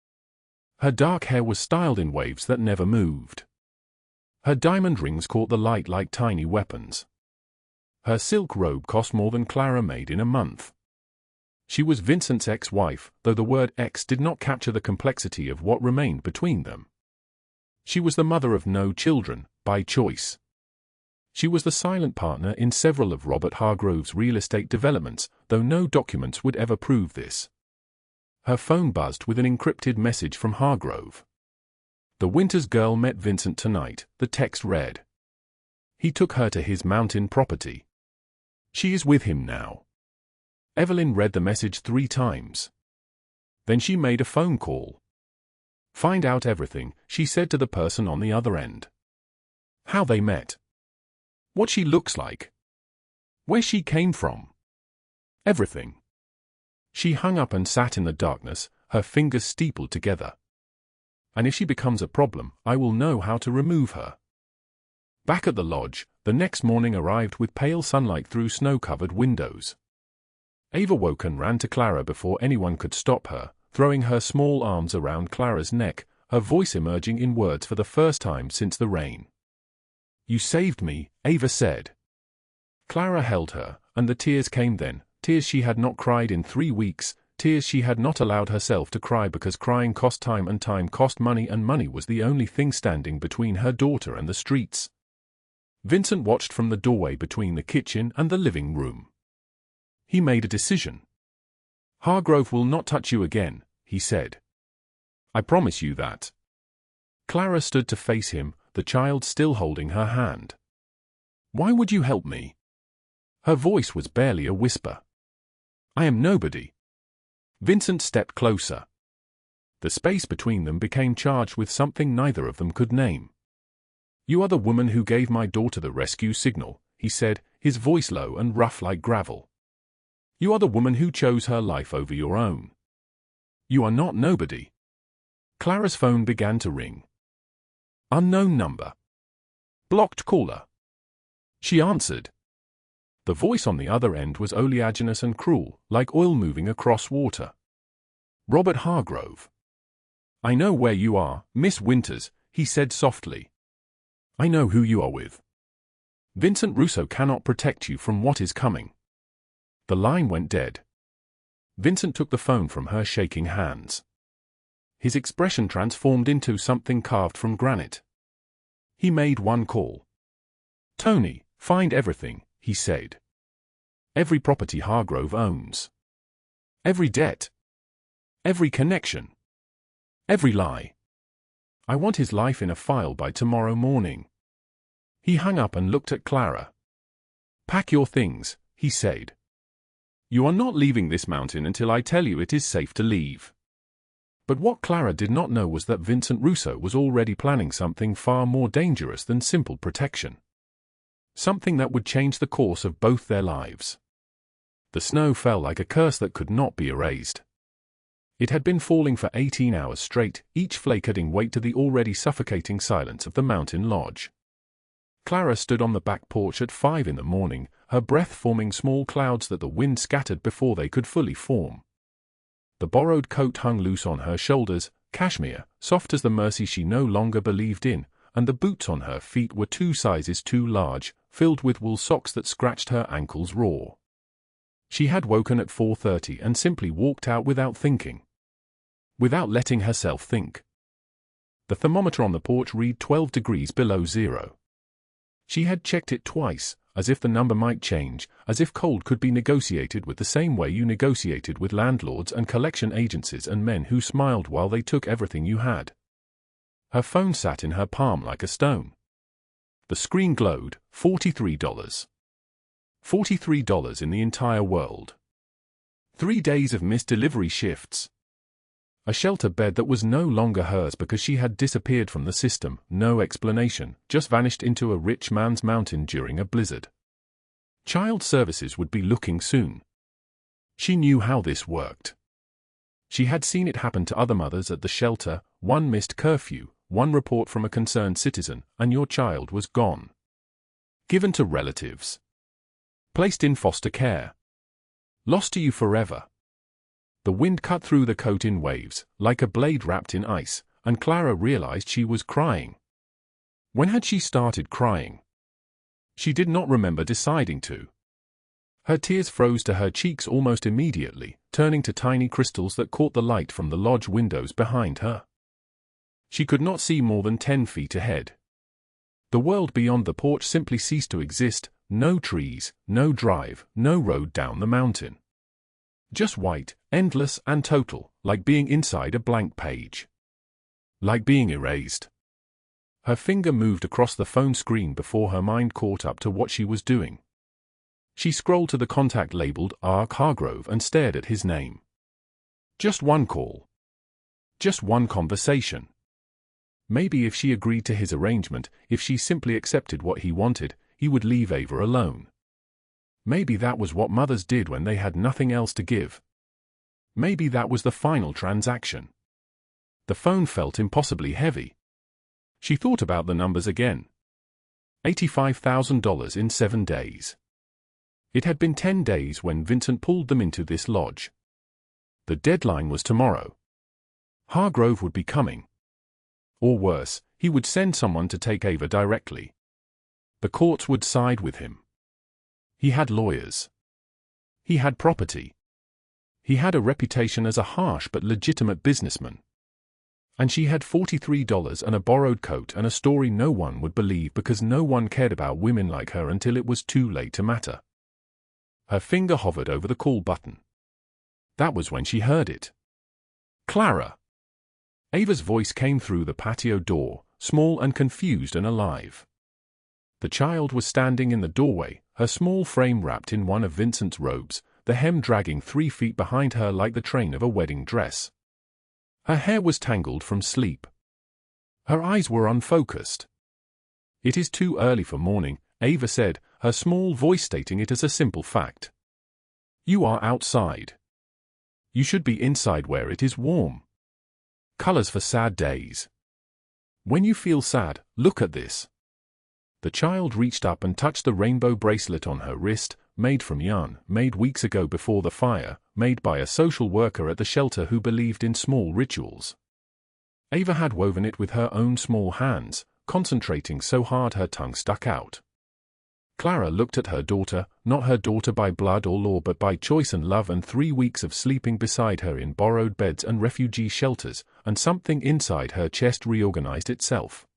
Speaker 1: Her dark hair was styled in waves that never moved. Her diamond rings caught the light like tiny weapons. Her silk robe cost more than Clara made in a month. She was Vincent's ex-wife, though the word ex did not capture the complexity of what remained between them. She was the mother of no children, by choice. She was the silent partner in several of Robert Hargrove's real estate developments, though no documents would ever prove this. Her phone buzzed with an encrypted message from Hargrove. The Winters girl met Vincent tonight, the text read. He took her to his mountain property. She is with him now. Evelyn read the message 3 times. Then she made a phone call. Find out everything, she said to the person on the other end. How they met. What she looks like. Where she came from. Everything. She hung up and sat in the darkness, her fingers steepled together. And if she becomes a problem, I will know how to remove her. Back at the lodge, the next morning arrived with pale sunlight through snow-covered windows. Ava woke and ran to Clara before anyone could stop her, throwing her small arms around Clara's neck, her voice emerging in words for the first time since the rain. You saved me, Ava said. Clara held her, and the tears came then, tears she had not cried in 3 weeks, tears she had not allowed herself to cry because crying cost time and time cost money and money was the only thing standing between her daughter and the streets. Vincent watched from the doorway between the kitchen and the living room. He made a decision. Hargrove will not touch you again, he said. I promise you that. Clara stood to face him, the child still holding her hand. "Why would you help me?" Her voice was barely a whisper. "I am nobody." Vincent stepped closer. The space between them became charged with something neither of them could name. "You are the woman who gave my daughter the rescue signal," he said, his voice low and rough like gravel. "You are the woman who chose her life over your own. You are not nobody." Clara's phone began to ring. Unknown number. Blocked caller. She answered. The voice on the other end was oleaginous and cruel, like oil moving across water. "Robert Hargrove." "I know where you are, Miss Winters," he said softly. "I know who you are with. Vincent Russo cannot protect you from what is coming." The line went dead. Vincent took the phone from her shaking hands. His expression transformed into something carved from granite. He made one call. "Tony, find everything," he said. "Every property Hargrove owns. Every debt. Every connection. Every lie. I want his life in a file by tomorrow morning." He hung up and looked at Clara. "Pack your things," he said. "You are not leaving this mountain until I tell you it is safe to leave." But what Clara did not know was that Vincent Russo was already planning something far more dangerous than simple protection. Something that would change the course of both their lives. The snow fell like a curse that could not be erased. It had been falling for 18 hours straight, each flake adding weight to the already suffocating silence of the mountain lodge. Clara stood on the back porch at 5 in the morning, her breath forming small clouds that the wind scattered before they could fully form. The borrowed coat hung loose on her shoulders, cashmere, soft as the mercy she no longer believed in, and the boots on her feet were 2 sizes too large, filled with wool socks that scratched her ankles raw. She had woken at 4:30 and simply walked out without thinking. Without letting herself think. The thermometer on the porch read 12 degrees below zero. She had checked it twice, as if the number might change, as if cold could be negotiated with the same way you negotiated with landlords and collection agencies and men who smiled while they took everything you had. Her phone sat in her palm like a stone. The screen glowed, $43. $43 in the entire world. 3 days of missed delivery shifts. A shelter bed that was no longer hers because she had disappeared from the system, no explanation, just vanished into a rich man's mountain during a blizzard. Child services would be looking soon. She knew how this worked. She had seen it happen to other mothers at the shelter, one missed curfew, one report from a concerned citizen, and your child was gone. Given to relatives. Placed in foster care. Lost to you forever. The wind cut through the coat in waves, like a blade wrapped in ice, and Clara realized she was crying. When had she started crying? She did not remember deciding to. Her tears froze to her cheeks almost immediately, turning to tiny crystals that caught the light from the lodge windows behind her. She could not see more than 10 feet ahead. The world beyond the porch simply ceased to exist, no trees, no drive, no road down the mountain. Just white, endless and total, like being inside a blank page. Like being erased. Her finger moved across the phone screen before her mind caught up to what she was doing. She scrolled to the contact labeled Hargrove and stared at his name. Just one call. Just one conversation. Maybe if she agreed to his arrangement, if she simply accepted what he wanted, he would leave Ava alone. Maybe that was what mothers did when they had nothing else to give. Maybe that was the final transaction. The phone felt impossibly heavy. She thought about the numbers again. $85,000 in 7 days. It had been 10 days when Vincent pulled them into this lodge. The deadline was tomorrow. Hargrove would be coming. Or worse, he would send someone to take Ava directly. The courts would side with him. He had lawyers. He had property. He had a reputation as a harsh but legitimate businessman. And she had $43 and a borrowed coat and a story no one would believe because no one cared about women like her until it was too late to matter. Her finger hovered over the call button. That was when she heard it. Clara. Ava's voice came through the patio door, small and confused and alive. The child was standing in the doorway, her small frame wrapped in one of Vincent's robes, the hem dragging 3 feet behind her like the train of a wedding dress. Her hair was tangled from sleep. Her eyes were unfocused. "It is too early for morning," Ava said, her small voice stating it as a simple fact. "You are outside. You should be inside where it is warm. Colors for sad days. When you feel sad, look at this." The child reached up and touched the rainbow bracelet on her wrist, made from yarn, made weeks ago before the fire, made by a social worker at the shelter who believed in small rituals. Ava had woven it with her own small hands, concentrating so hard her tongue stuck out. Clara looked at her daughter, not her daughter by blood or law but by choice and love, and 3 weeks of sleeping beside her in borrowed beds and refugee shelters, and something inside her chest reorganized itself.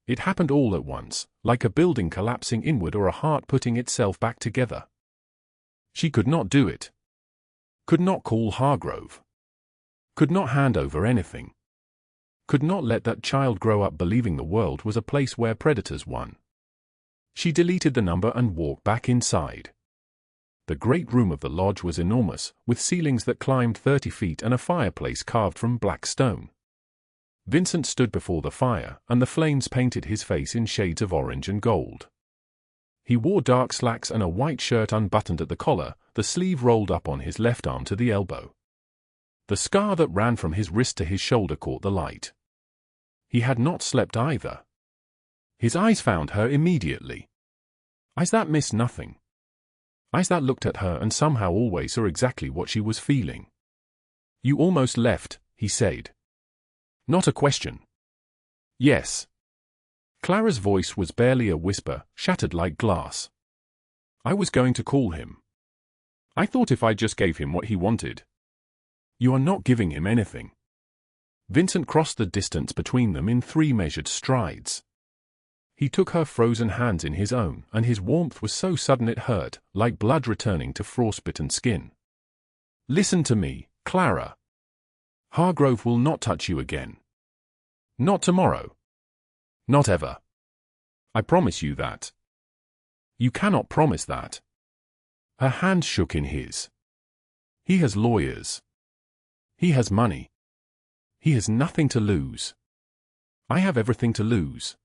Speaker 1: It happened all at once, like a building collapsing inward or a heart putting itself back together. She could not do it. Could not call Hargrove. Could not hand over anything. Could not let that child grow up believing the world was a place where predators won. She deleted the number and walked back inside. The great room of the lodge was enormous, with ceilings that climbed 30 feet and a fireplace carved from black stone. Vincent stood before the fire, and the flames painted his face in shades of orange and gold. He wore dark slacks and a white shirt unbuttoned at the collar, the sleeve rolled up on his left arm to the elbow. The scar that ran from his wrist to his shoulder caught the light. He had not slept either. His eyes found her immediately. Eyes that missed nothing. Eyes that looked at her and somehow always saw exactly what she was feeling. "You almost left," he said. Not a question. "Yes." Clara's voice was barely a whisper, shattered like glass. "I was going to call him. I thought if I just gave him what he wanted." "You are not giving him anything." Vincent crossed the distance between them in 3 measured strides. He took her frozen hands in his own, and his warmth was so sudden it hurt, like blood returning to frostbitten skin. "Listen to me, Clara. Hargrove will not touch you again. Not tomorrow. Not ever. I promise you that." "You cannot promise that." Her hand shook in his. "He has lawyers. He has money. He has nothing to lose. I have everything to lose.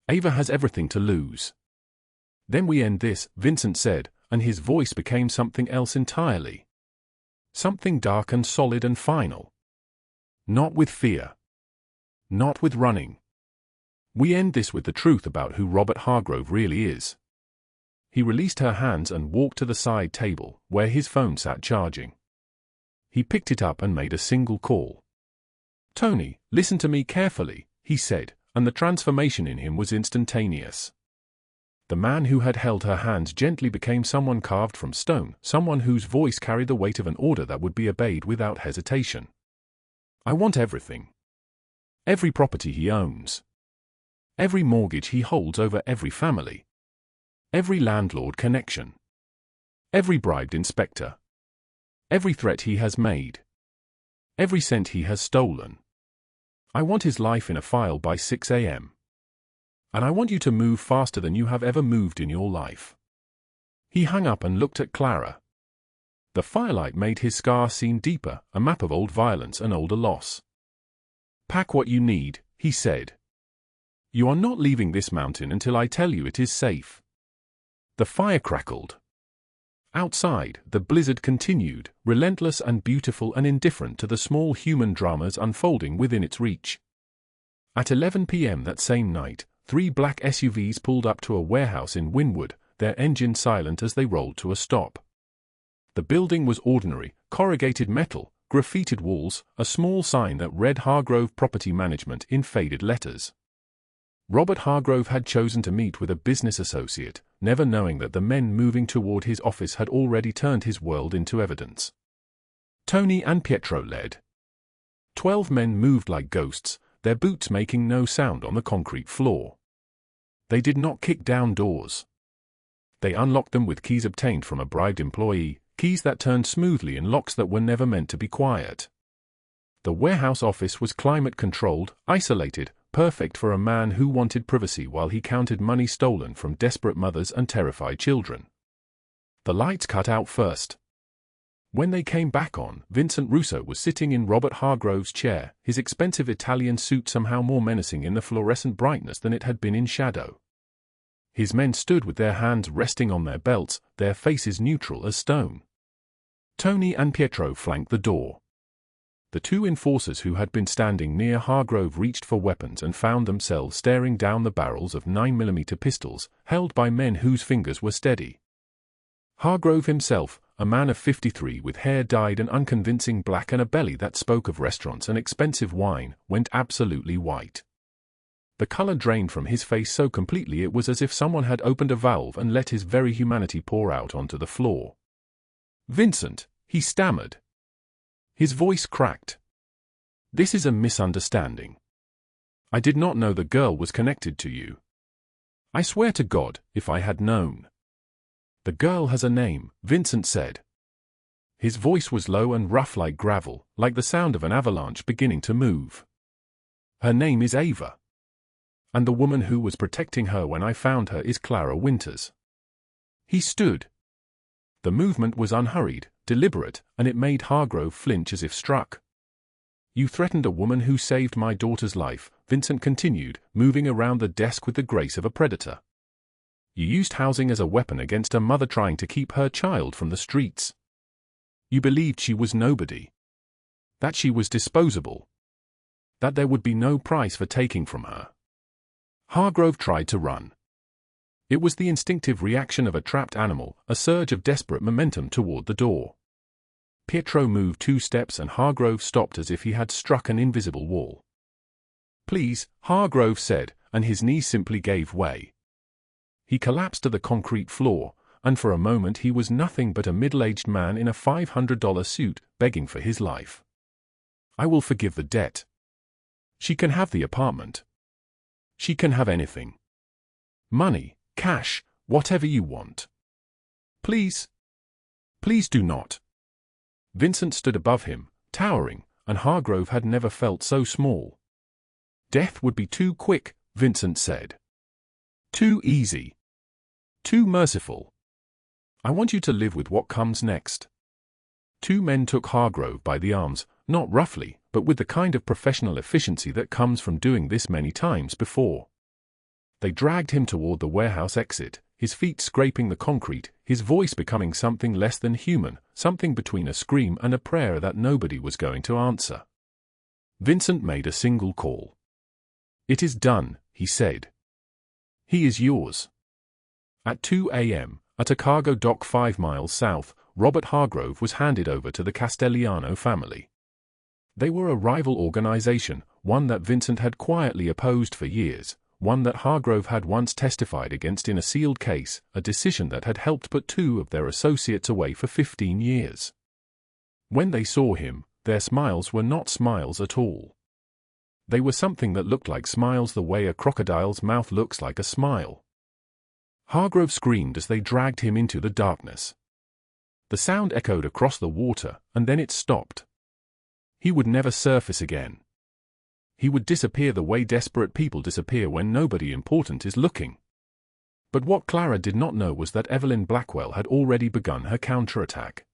Speaker 1: Ava has everything to lose. Then we end this," Vincent said, and his voice became something else entirely. Something dark and solid and final. "Not with fear. Not with running. We end this with the truth about who Robert Hargrove really is." He released her hands and walked to the side table, where his phone sat charging. He picked it up and made a single call. "Tony, listen to me carefully," he said, and the transformation in him was instantaneous. The man who had held her hands gently became someone carved from stone, someone whose voice carried the weight of an order that would be obeyed without hesitation. "I want everything. Every property he owns. Every mortgage he holds over every family. Every landlord connection. Every bribed inspector. Every threat he has made. Every cent he has stolen. I want his life in a file by 6 a.m. And I want you to move faster than you have ever moved in your life." He hung up and looked at Clara. The firelight made his scar seem deeper, a map of old violence and older loss. "Pack what you need," he said. "You are not leaving this mountain until I tell you it is safe." The fire crackled. Outside, the blizzard continued, relentless and beautiful and indifferent to the small human dramas unfolding within its reach. At 11 p.m. that same night, 3 black SUVs pulled up to a warehouse in Wynwood, their engines silent as they rolled to a stop. The building was ordinary, corrugated metal, graffitied walls, a small sign that read Hargrove Property Management in faded letters. Robert Hargrove had chosen to meet with a business associate, never knowing that the men moving toward his office had already turned his world into evidence. Tony and Pietro led. 12 men moved like ghosts, their boots making no sound on the concrete floor. They did not kick down doors. They unlocked them with keys obtained from a bribed employee, keys that turned smoothly in locks that were never meant to be quiet. The warehouse office was climate-controlled, isolated, perfect for a man who wanted privacy while he counted money stolen from desperate mothers and terrified children. The lights cut out first. When they came back on, Vincent Russo was sitting in Robert Hargrove's chair, his expensive Italian suit somehow more menacing in the fluorescent brightness than it had been in shadow. His men stood with their hands resting on their belts, their faces neutral as stone. Tony and Pietro flanked the door. The two enforcers who had been standing near Hargrove reached for weapons and found themselves staring down the barrels of 9mm pistols, held by men whose fingers were steady. Hargrove himself, a man of 53 with hair dyed an unconvincing black and a belly that spoke of restaurants and expensive wine, went absolutely white. The color drained from his face so completely it was as if someone had opened a valve and let his very humanity pour out onto the floor. "Vincent," he stammered. His voice cracked. "This is a misunderstanding. I did not know the girl was connected to you. I swear to God, if I had known." "The girl has a name," Vincent said. His voice was low and rough like gravel, like the sound of an avalanche beginning to move. "Her name is Ava. And the woman who was protecting her when I found her is Clara Winters." He stood. The movement was unhurried, deliberate, and it made Hargrove flinch as if struck. "You threatened a woman who saved my daughter's life," Vincent continued, moving around the desk with the grace of a predator. "You used housing as a weapon against a mother trying to keep her child from the streets. You believed she was nobody. That she was disposable. That there would be no price for taking from her." Hargrove tried to run. It was the instinctive reaction of a trapped animal, a surge of desperate momentum toward the door. Pietro moved 2 steps and Hargrove stopped as if he had struck an invisible wall. "Please," Hargrove said, and his knees simply gave way. He collapsed to the concrete floor, and for a moment he was nothing but a middle-aged man in a $500 suit, begging for his life. "I will forgive the debt. She can have the apartment. She can have anything. Money. Cash, whatever you want. Please. Please do not." Vincent stood above him, towering, and Hargrove had never felt so small. "Death would be too quick," Vincent said. "Too easy. Too merciful. I want you to live with what comes next." 2 men took Hargrove by the arms, not roughly, but with the kind of professional efficiency that comes from doing this many times before. They dragged him toward the warehouse exit, his feet scraping the concrete, his voice becoming something less than human, something between a scream and a prayer that nobody was going to answer. Vincent made a single call. "It is done," he said. "He is yours." At 2 a.m., at a cargo dock 5 miles south, Robert Hargrove was handed over to the Castelliano family. They were a rival organization, one that Vincent had quietly opposed for years, one that Hargrove had once testified against in a sealed case, a decision that had helped put 2 of their associates away for 15 years. When they saw him, their smiles were not smiles at all. They were something that looked like smiles the way a crocodile's mouth looks like a smile. Hargrove screamed as they dragged him into the darkness. The sound echoed across the water, and then it stopped. He would never surface again. He would disappear the way desperate people disappear when nobody important is looking. But what Clara did not know was that Evelyn Blackwell had already begun her counterattack.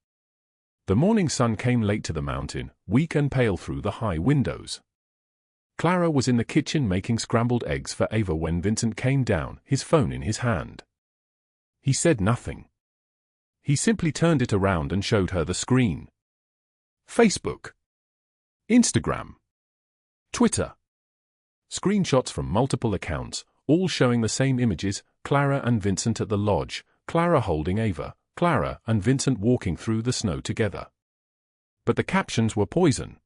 Speaker 1: The morning sun came late to the mountain, weak and pale through the high windows. Clara was in the kitchen making scrambled eggs for Ava when Vincent came down, his phone in his hand. He said nothing. He simply turned it around and showed her the screen. Facebook. Instagram. Twitter. Screenshots from multiple accounts, all showing the same images: Clara and Vincent at the lodge, Clara holding Ava, Clara and Vincent walking through the snow together. But the captions were poison.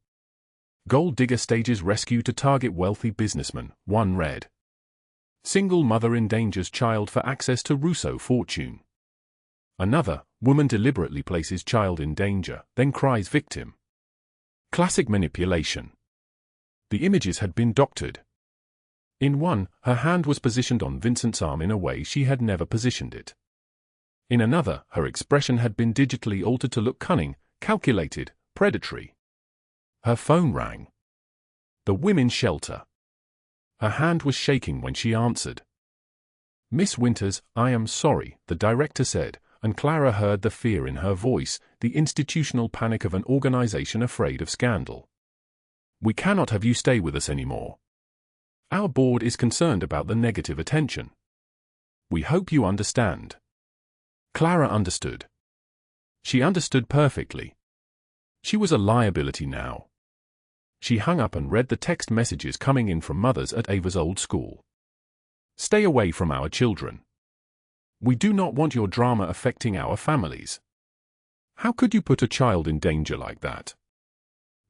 Speaker 1: Gold digger stages rescue to target wealthy businessman, one read. Single mother endangers child for access to Russo fortune. Another, woman deliberately places child in danger, then cries victim. Classic manipulation. The images had been doctored. In one, her hand was positioned on Vincent's arm in a way she had never positioned it. In another, her expression had been digitally altered to look cunning, calculated, predatory. Her phone rang. The women's shelter. Her hand was shaking when she answered. "Miss Winters, I am sorry," the director said, and Clara heard the fear in her voice, the institutional panic of an organization afraid of scandal. "We cannot have you stay with us anymore. Our board is concerned about the negative attention. We hope you understand." Clara understood. She understood perfectly. She was a liability now. She hung up and read the text messages coming in from mothers at Ava's old school. "Stay away from our children. We do not want your drama affecting our families. How could you put a child in danger like that?"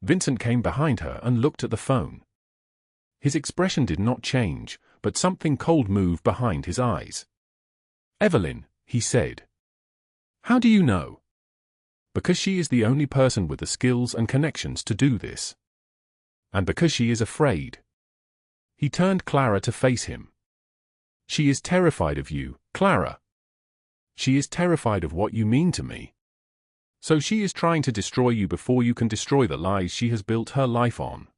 Speaker 1: Vincent came behind her and looked at the phone. His expression did not change, but something cold moved behind his eyes. "Evelyn," he said. "How do you know?" "Because she is the only person with the skills and connections to do this. And because she is afraid." He turned Clara to face him. "She is terrified of you, Clara. She is terrified of what you mean to me. So she is trying to destroy you before you can destroy the lies she has built her life on."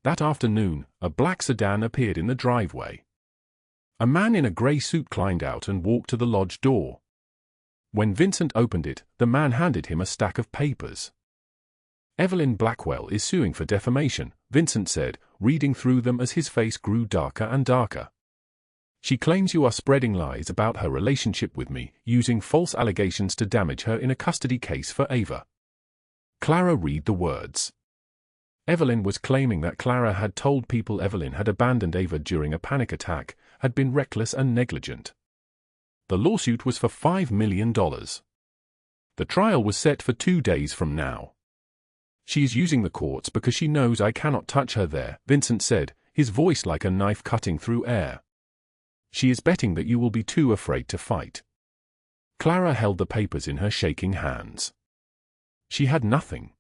Speaker 1: That afternoon, a black sedan appeared in the driveway. A man in a grey suit climbed out and walked to the lodge door. When Vincent opened it, the man handed him a stack of papers. "Evelyn Blackwell is suing for defamation," Vincent said, reading through them as his face grew darker and darker. "She claims you are spreading lies about her relationship with me, using false allegations to damage her in a custody case for Ava." Clara read the words. Evelyn was claiming that Clara had told people Evelyn had abandoned Ava during a panic attack, had been reckless and negligent. The lawsuit was for $5 million. The trial was set for 2 days from now. "She is using the courts because she knows I cannot touch her there," Vincent said, his voice like a knife cutting through air. "She is betting that you will be too afraid to fight." Clara held the papers in her shaking hands. She had nothing.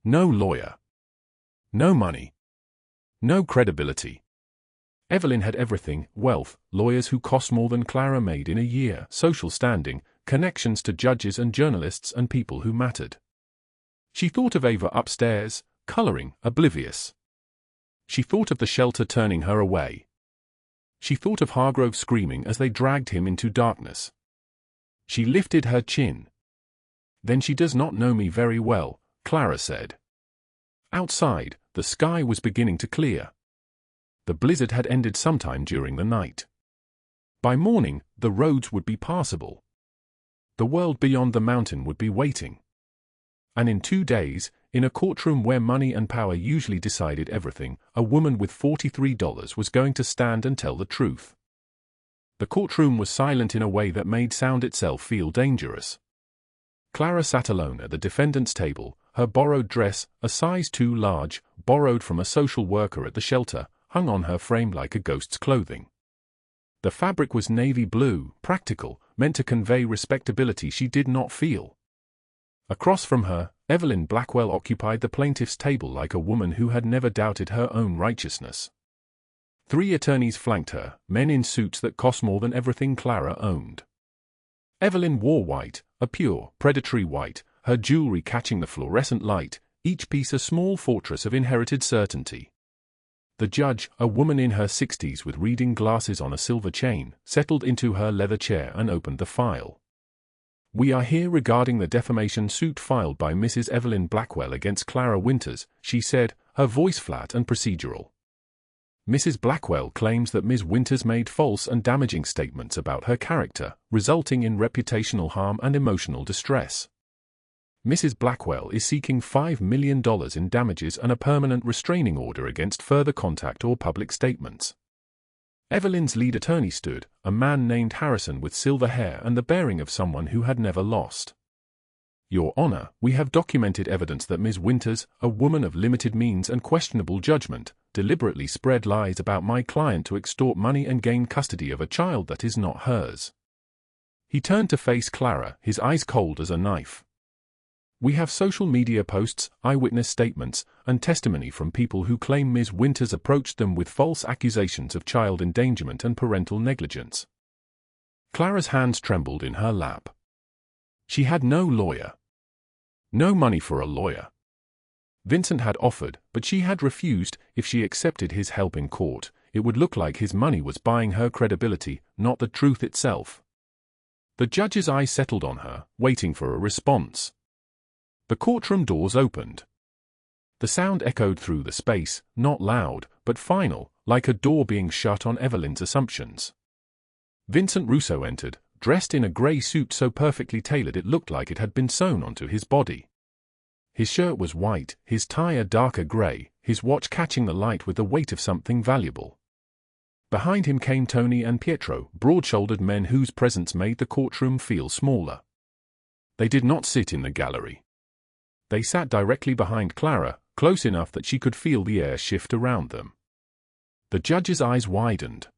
Speaker 1: No lawyer. No money. No credibility. Evelyn had everything: wealth, lawyers who cost more than Clara made in a year, social standing, connections to judges and journalists and people who mattered. She thought of Ava upstairs, coloring, oblivious. She thought of the shelter turning her away. She thought of Hargrove screaming as they dragged him into darkness. She lifted her chin. "Then she does not know me very well," Clara said. Outside, the sky was beginning to clear. The blizzard had ended sometime during the night. By morning, the roads would be passable. The world beyond the mountain would be waiting. And in 2 days, in a courtroom where money and power usually decided everything, a woman with $43 was going to stand and tell the truth. The courtroom was silent in a way that made sound itself feel dangerous. Clara sat alone at the defendant's table, her borrowed dress, a size too large, borrowed from a social worker at the shelter, hung on her frame like a ghost's clothing. The fabric was navy blue, practical, meant to convey respectability she did not feel. Across from her, Evelyn Blackwell occupied the plaintiff's table like a woman who had never doubted her own righteousness. 3 attorneys flanked her, men in suits that cost more than everything Clara owned. Evelyn wore white, a pure, predatory white, her jewelry catching the fluorescent light, each piece a small fortress of inherited certainty. The judge, a woman in her 60s with reading glasses on a silver chain, settled into her leather chair and opened the file. "We are here regarding the defamation suit filed by Mrs. Evelyn Blackwell against Clara Winters," she said, her voice flat and procedural. "Mrs. Blackwell claims that Ms. Winters made false and damaging statements about her character, resulting in reputational harm and emotional distress. Mrs. Blackwell is seeking $5 million in damages and a permanent restraining order against further contact or public statements." Evelyn's lead attorney stood, a man named Harrison with silver hair and the bearing of someone who had never lost. "Your Honor, we have documented evidence that Ms. Winters, a woman of limited means and questionable judgment, deliberately spread lies about my client to extort money and gain custody of a child that is not hers." He turned to face Clara, his eyes cold as a knife. "We have social media posts, eyewitness statements, and testimony from people who claim Ms. Winters approached them with false accusations of child endangerment and parental negligence." Clara's hands trembled in her lap. She had no lawyer. No money for a lawyer. Vincent had offered, but she had refused. If she accepted his help in court, it would look like his money was buying her credibility, not the truth itself. The judge's eyes settled on her, waiting for a response. The courtroom doors opened. The sound echoed through the space, not loud, but final, like a door being shut on Evelyn's assumptions. Vincent Russo entered, dressed in a grey suit so perfectly tailored it looked like it had been sewn onto his body. His shirt was white, his tie a darker grey, his watch catching the light with the weight of something valuable. Behind him came Tony and Pietro, broad-shouldered men whose presence made the courtroom feel smaller. They did not sit in the gallery. They sat directly behind Clara, close enough that she could feel the air shift around them. The judge's eyes widened.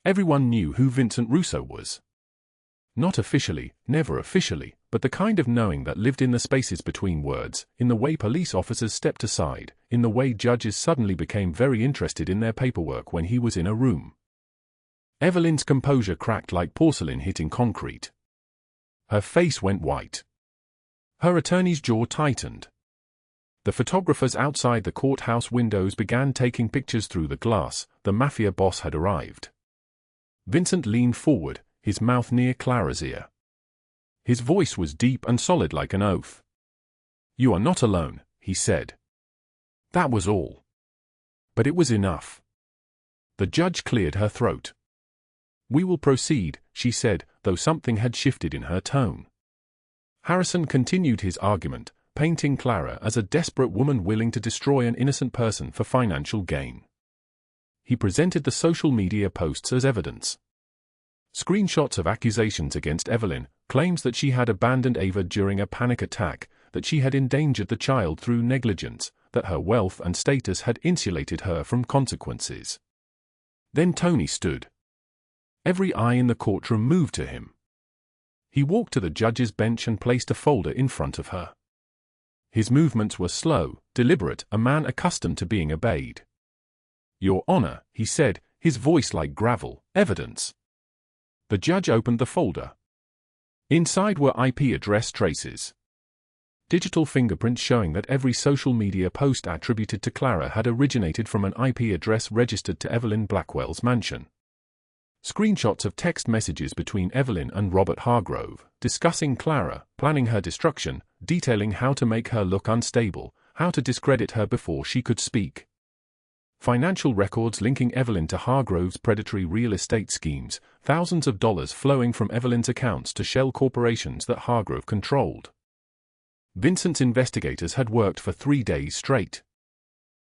Speaker 1: Everyone knew who Vincent Russo was. Not officially, never officially, but the kind of knowing that lived in the spaces between words, in the way police officers stepped aside, in the way judges suddenly became very interested in their paperwork when he was in a room. Evelyn's composure cracked like porcelain hitting concrete. Her face went white. Her attorney's jaw tightened. The photographers outside the courthouse windows began taking pictures through the glass. The Mafia boss had arrived. Vincent leaned forward, his mouth near Clara's ear. His voice was deep and solid like an oath. "You are not alone," he said. That was all. But it was enough. The judge cleared her throat. "We will proceed," she said, though something had shifted in her tone. Harrison continued his argument, painting Clara as a desperate woman willing to destroy an innocent person for financial gain. He presented the social media posts as evidence. Screenshots of accusations against Evelyn, claims that she had abandoned Ava during a panic attack, that she had endangered the child through negligence, that her wealth and status had insulated her from consequences. Then Tony stood. Every eye in the courtroom moved to him. He walked to the judge's bench and placed a folder in front of her. His movements were slow, deliberate, a man accustomed to being obeyed. "Your Honor," he said, his voice like gravel, "evidence." The judge opened the folder. Inside were IP address traces. Digital fingerprints showing that every social media post attributed to Clara had originated from an IP address registered to Evelyn Blackwell's mansion. Screenshots of text messages between Evelyn and Robert Hargrove, discussing Clara, planning her destruction, detailing how to make her look unstable, how to discredit her before she could speak. Financial records linking Evelyn to Hargrove's predatory real estate schemes, thousands of dollars flowing from Evelyn's accounts to shell corporations that Hargrove controlled. Vincent's investigators had worked for 3 days straight.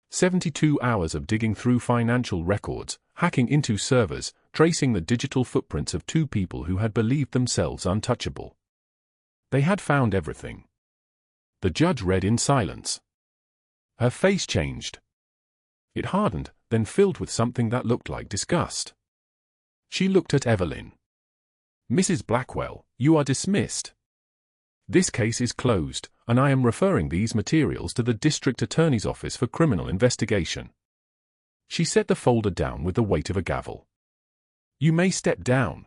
Speaker 1: 72 hours of digging through financial records, hacking into servers, tracing the digital footprints of 2 people who had believed themselves untouchable. They had found everything. The judge read in silence. Her face changed. It hardened, then filled with something that looked like disgust. She looked at Evelyn. "Mrs. Blackwell, you are dismissed. This case is closed, and I am referring these materials to the District Attorney's Office for Criminal Investigation." She set the folder down with the weight of a gavel. "You may step down."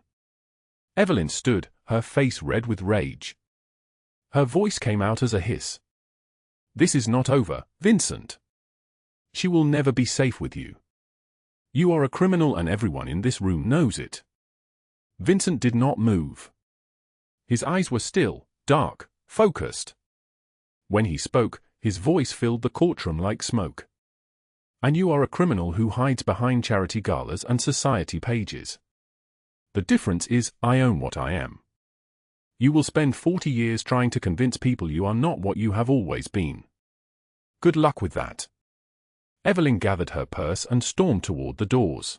Speaker 1: Evelyn stood, her face red with rage. Her voice came out as a hiss. "This is not over, Vincent. She will never be safe with you. You are a criminal and everyone in this room knows it." Vincent did not move. His eyes were still, dark, focused. When he spoke, his voice filled the courtroom like smoke. "And you are a criminal who hides behind charity galas and society pages. The difference is, I own what I am. You will spend 40 years trying to convince people you are not what you have always been. Good luck with that." Evelyn gathered her purse and stormed toward the doors.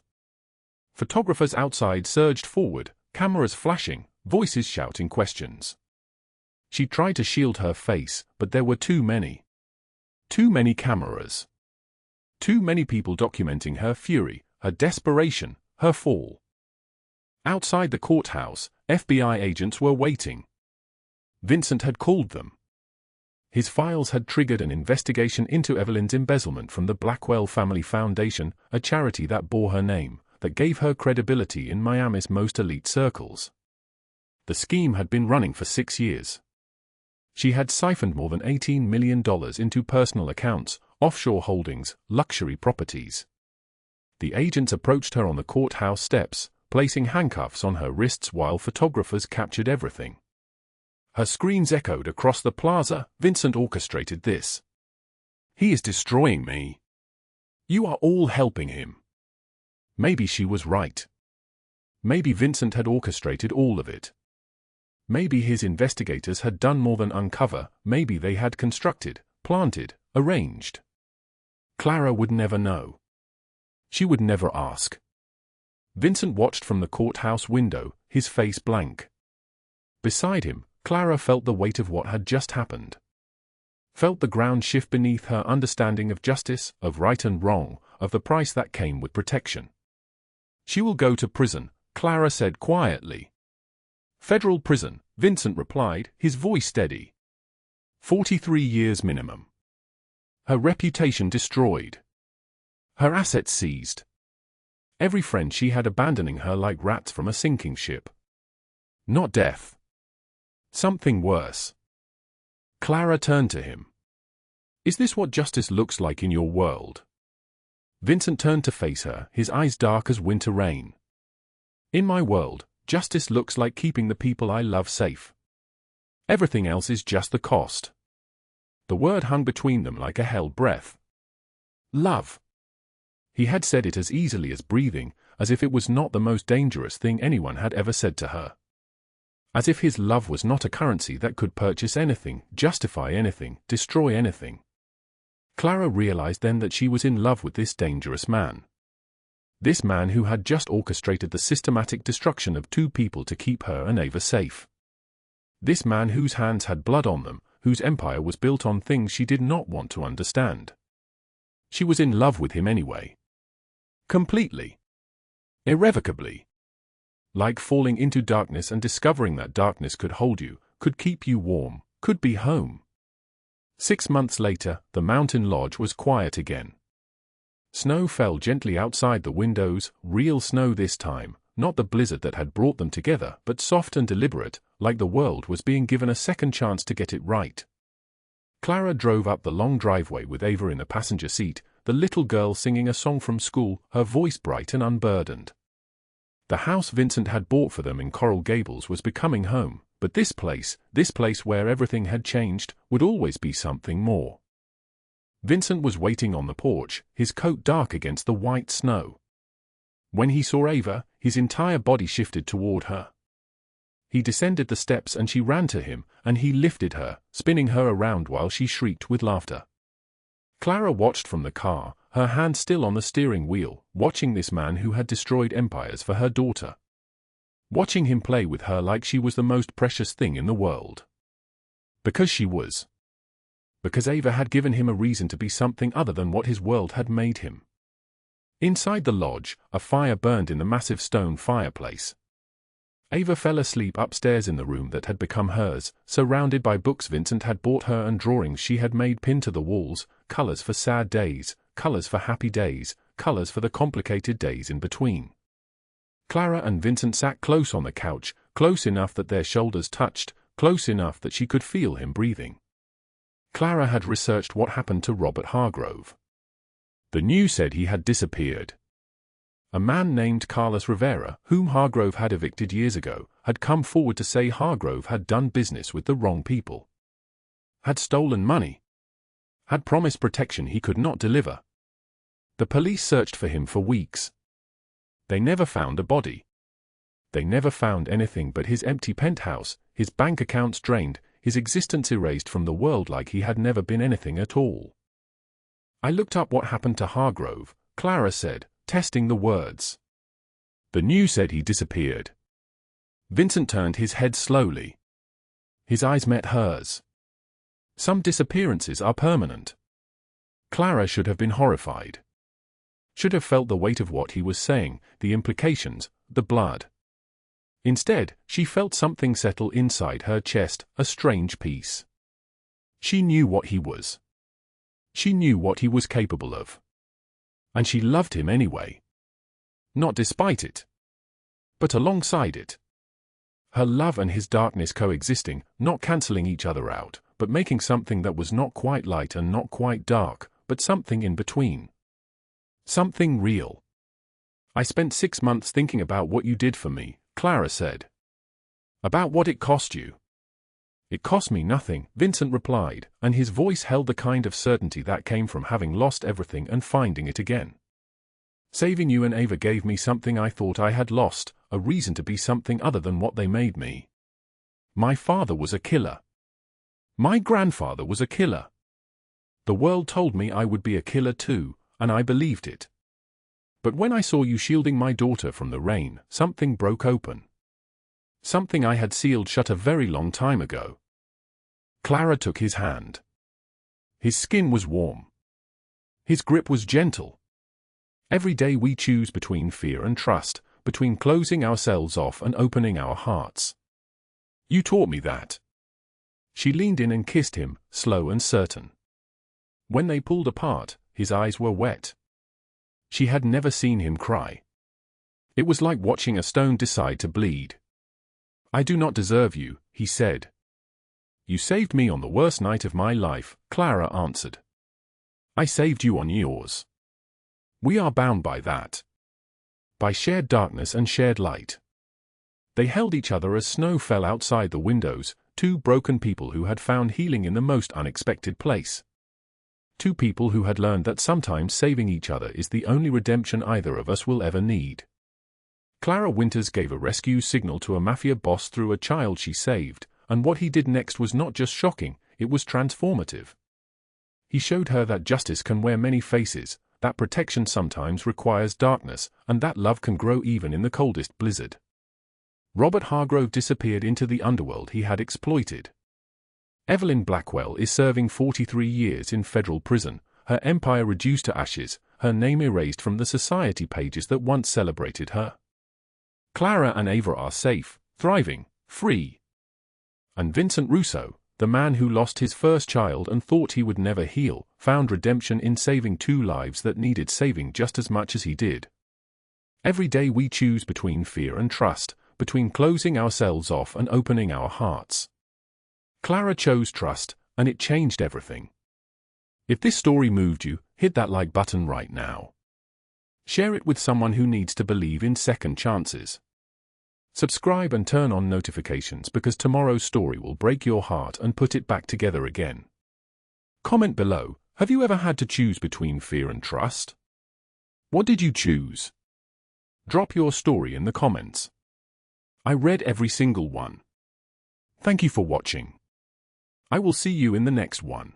Speaker 1: Photographers outside surged forward, cameras flashing, voices shouting questions. She tried to shield her face, but there were too many. Too many cameras. Too many people documenting her fury, her desperation, her fall. Outside the courthouse, FBI agents were waiting. Vincent had called them. His files had triggered an investigation into Evelyn's embezzlement from the Blackwell Family Foundation, a charity that bore her name, that gave her credibility in Miami's most elite circles. The scheme had been running for 6 years. She had siphoned more than $18 million into personal accounts, offshore holdings, luxury properties. The agents approached her on the courthouse steps, placing handcuffs on her wrists while photographers captured everything. Her screams echoed across the plaza. Vincent orchestrated this. He is destroying me. You are all helping him. Maybe she was right. Maybe Vincent had orchestrated all of it. Maybe his investigators had done more than uncover, maybe they had constructed, planted, arranged. Clara would never know. She would never ask. Vincent watched from the courthouse window, his face blank. Beside him, Clara felt the weight of what had just happened. Felt the ground shift beneath her understanding of justice, of right and wrong, of the price that came with protection. She will go to prison, Clara said quietly. Federal prison, Vincent replied, his voice steady. 43 years minimum. Her reputation destroyed. Her assets seized. Every friend she had abandoning her like rats from a sinking ship. Not death. Something worse. Clara turned to him. Is this what justice looks like in your world? Vincent turned to face her, his eyes dark as winter rain. In my world, justice looks like keeping the people I love safe. Everything else is just the cost. The word hung between them like a held breath. Love. He had said it as easily as breathing, as if it was not the most dangerous thing anyone had ever said to her. As if his love was not a currency that could purchase anything, justify anything, destroy anything. Clara realized then that she was in love with this dangerous man. This man who had just orchestrated the systematic destruction of two people to keep her and Ava safe. This man whose hands had blood on them, whose empire was built on things she did not want to understand. She was in love with him anyway. Completely. Irrevocably. Like falling into darkness and discovering that darkness could hold you, could keep you warm, could be home. 6 months later, the mountain lodge was quiet again. Snow fell gently outside the windows, real snow this time, not the blizzard that had brought them together, but soft and deliberate, like the world was being given a second chance to get it right. Clara drove up the long driveway with Ava in the passenger seat, the little girl singing a song from school, her voice bright and unburdened. The house Vincent had bought for them in Coral Gables was becoming home, but this place where everything had changed, would always be something more. Vincent was waiting on the porch, his coat dark against the white snow. When he saw Ava, his entire body shifted toward her. He descended the steps and she ran to him, and he lifted her, spinning her around while she shrieked with laughter. Clara watched from the car, her hand still on the steering wheel, watching this man who had destroyed empires for her daughter. Watching him play with her like she was the most precious thing in the world. Because she was. Because Ava had given him a reason to be something other than what his world had made him. Inside the lodge, a fire burned in the massive stone fireplace. Ava fell asleep upstairs in the room that had become hers, surrounded by books Vincent had bought her and drawings she had made pinned to the walls, colors for sad days, colors for happy days, colors for the complicated days in between. Clara and Vincent sat close on the couch, close enough that their shoulders touched, close enough that she could feel him breathing. Clara had researched what happened to Robert Hargrove. The news said he had disappeared. A man named Carlos Rivera, whom Hargrove had evicted years ago, had come forward to say Hargrove had done business with the wrong people. Had stolen money. Had promised protection he could not deliver. The police searched for him for weeks. They never found a body. They never found anything but his empty penthouse, his bank accounts drained, his existence erased from the world like he had never been anything at all. I looked up what happened to Hargrove, Clara said, testing the words. The news said he disappeared. Vincent turned his head slowly. His eyes met hers. Some disappearances are permanent. Clara should have been horrified. Should have felt the weight of what he was saying, the implications, the blood. Instead, she felt something settle inside her chest, a strange peace. She knew what he was. She knew what he was capable of. And she loved him anyway. Not despite it. But alongside it. Her love and his darkness coexisting, not cancelling each other out, but making something that was not quite light and not quite dark, but something in between. Something real. I spent 6 months thinking about what you did for me, Clara said. About what it cost you. It cost me nothing, Vincent replied, and his voice held the kind of certainty that came from having lost everything and finding it again. Saving you and Ava gave me something I thought I had lost, a reason to be something other than what they made me. My father was a killer. My grandfather was a killer. The world told me I would be a killer too, and I believed it. But when I saw you shielding my daughter from the rain, something broke open. Something I had sealed shut a very long time ago. Clara took his hand. His skin was warm. His grip was gentle. Every day we choose between fear and trust, between closing ourselves off and opening our hearts. You taught me that. She leaned in and kissed him, slow and certain. When they pulled apart, his eyes were wet. She had never seen him cry. It was like watching a stone decide to bleed. I do not deserve you, he said. You saved me on the worst night of my life, Clara answered. I saved you on yours. We are bound by that. By shared darkness and shared light. They held each other as snow fell outside the windows, two broken people who had found healing in the most unexpected place. Two people who had learned that sometimes saving each other is the only redemption either of us will ever need. Clara Winters gave a rescue signal to a Mafia boss through a child she saved, and what he did next was not just shocking, it was transformative. He showed her that justice can wear many faces, that protection sometimes requires darkness, and that love can grow even in the coldest blizzard. Robert Hargrove disappeared into the underworld he had exploited. Evelyn Blackwell is serving 43 years in federal prison, her empire reduced to ashes, her name erased from the society pages that once celebrated her. Clara and Ava are safe, thriving, free. And Vincent Russo, the man who lost his first child and thought he would never heal, found redemption in saving two lives that needed saving just as much as he did. Every day we choose between fear and trust, between closing ourselves off and opening our hearts. Clara chose trust, and it changed everything. If this story moved you, hit that like button right now. Share it with someone who needs to believe in second chances. Subscribe and turn on notifications because tomorrow's story will break your heart and put it back together again. Comment below, have you ever had to choose between fear and trust? What did you choose? Drop your story in the comments. I read every single one. Thank you for watching. I will see you in the next one.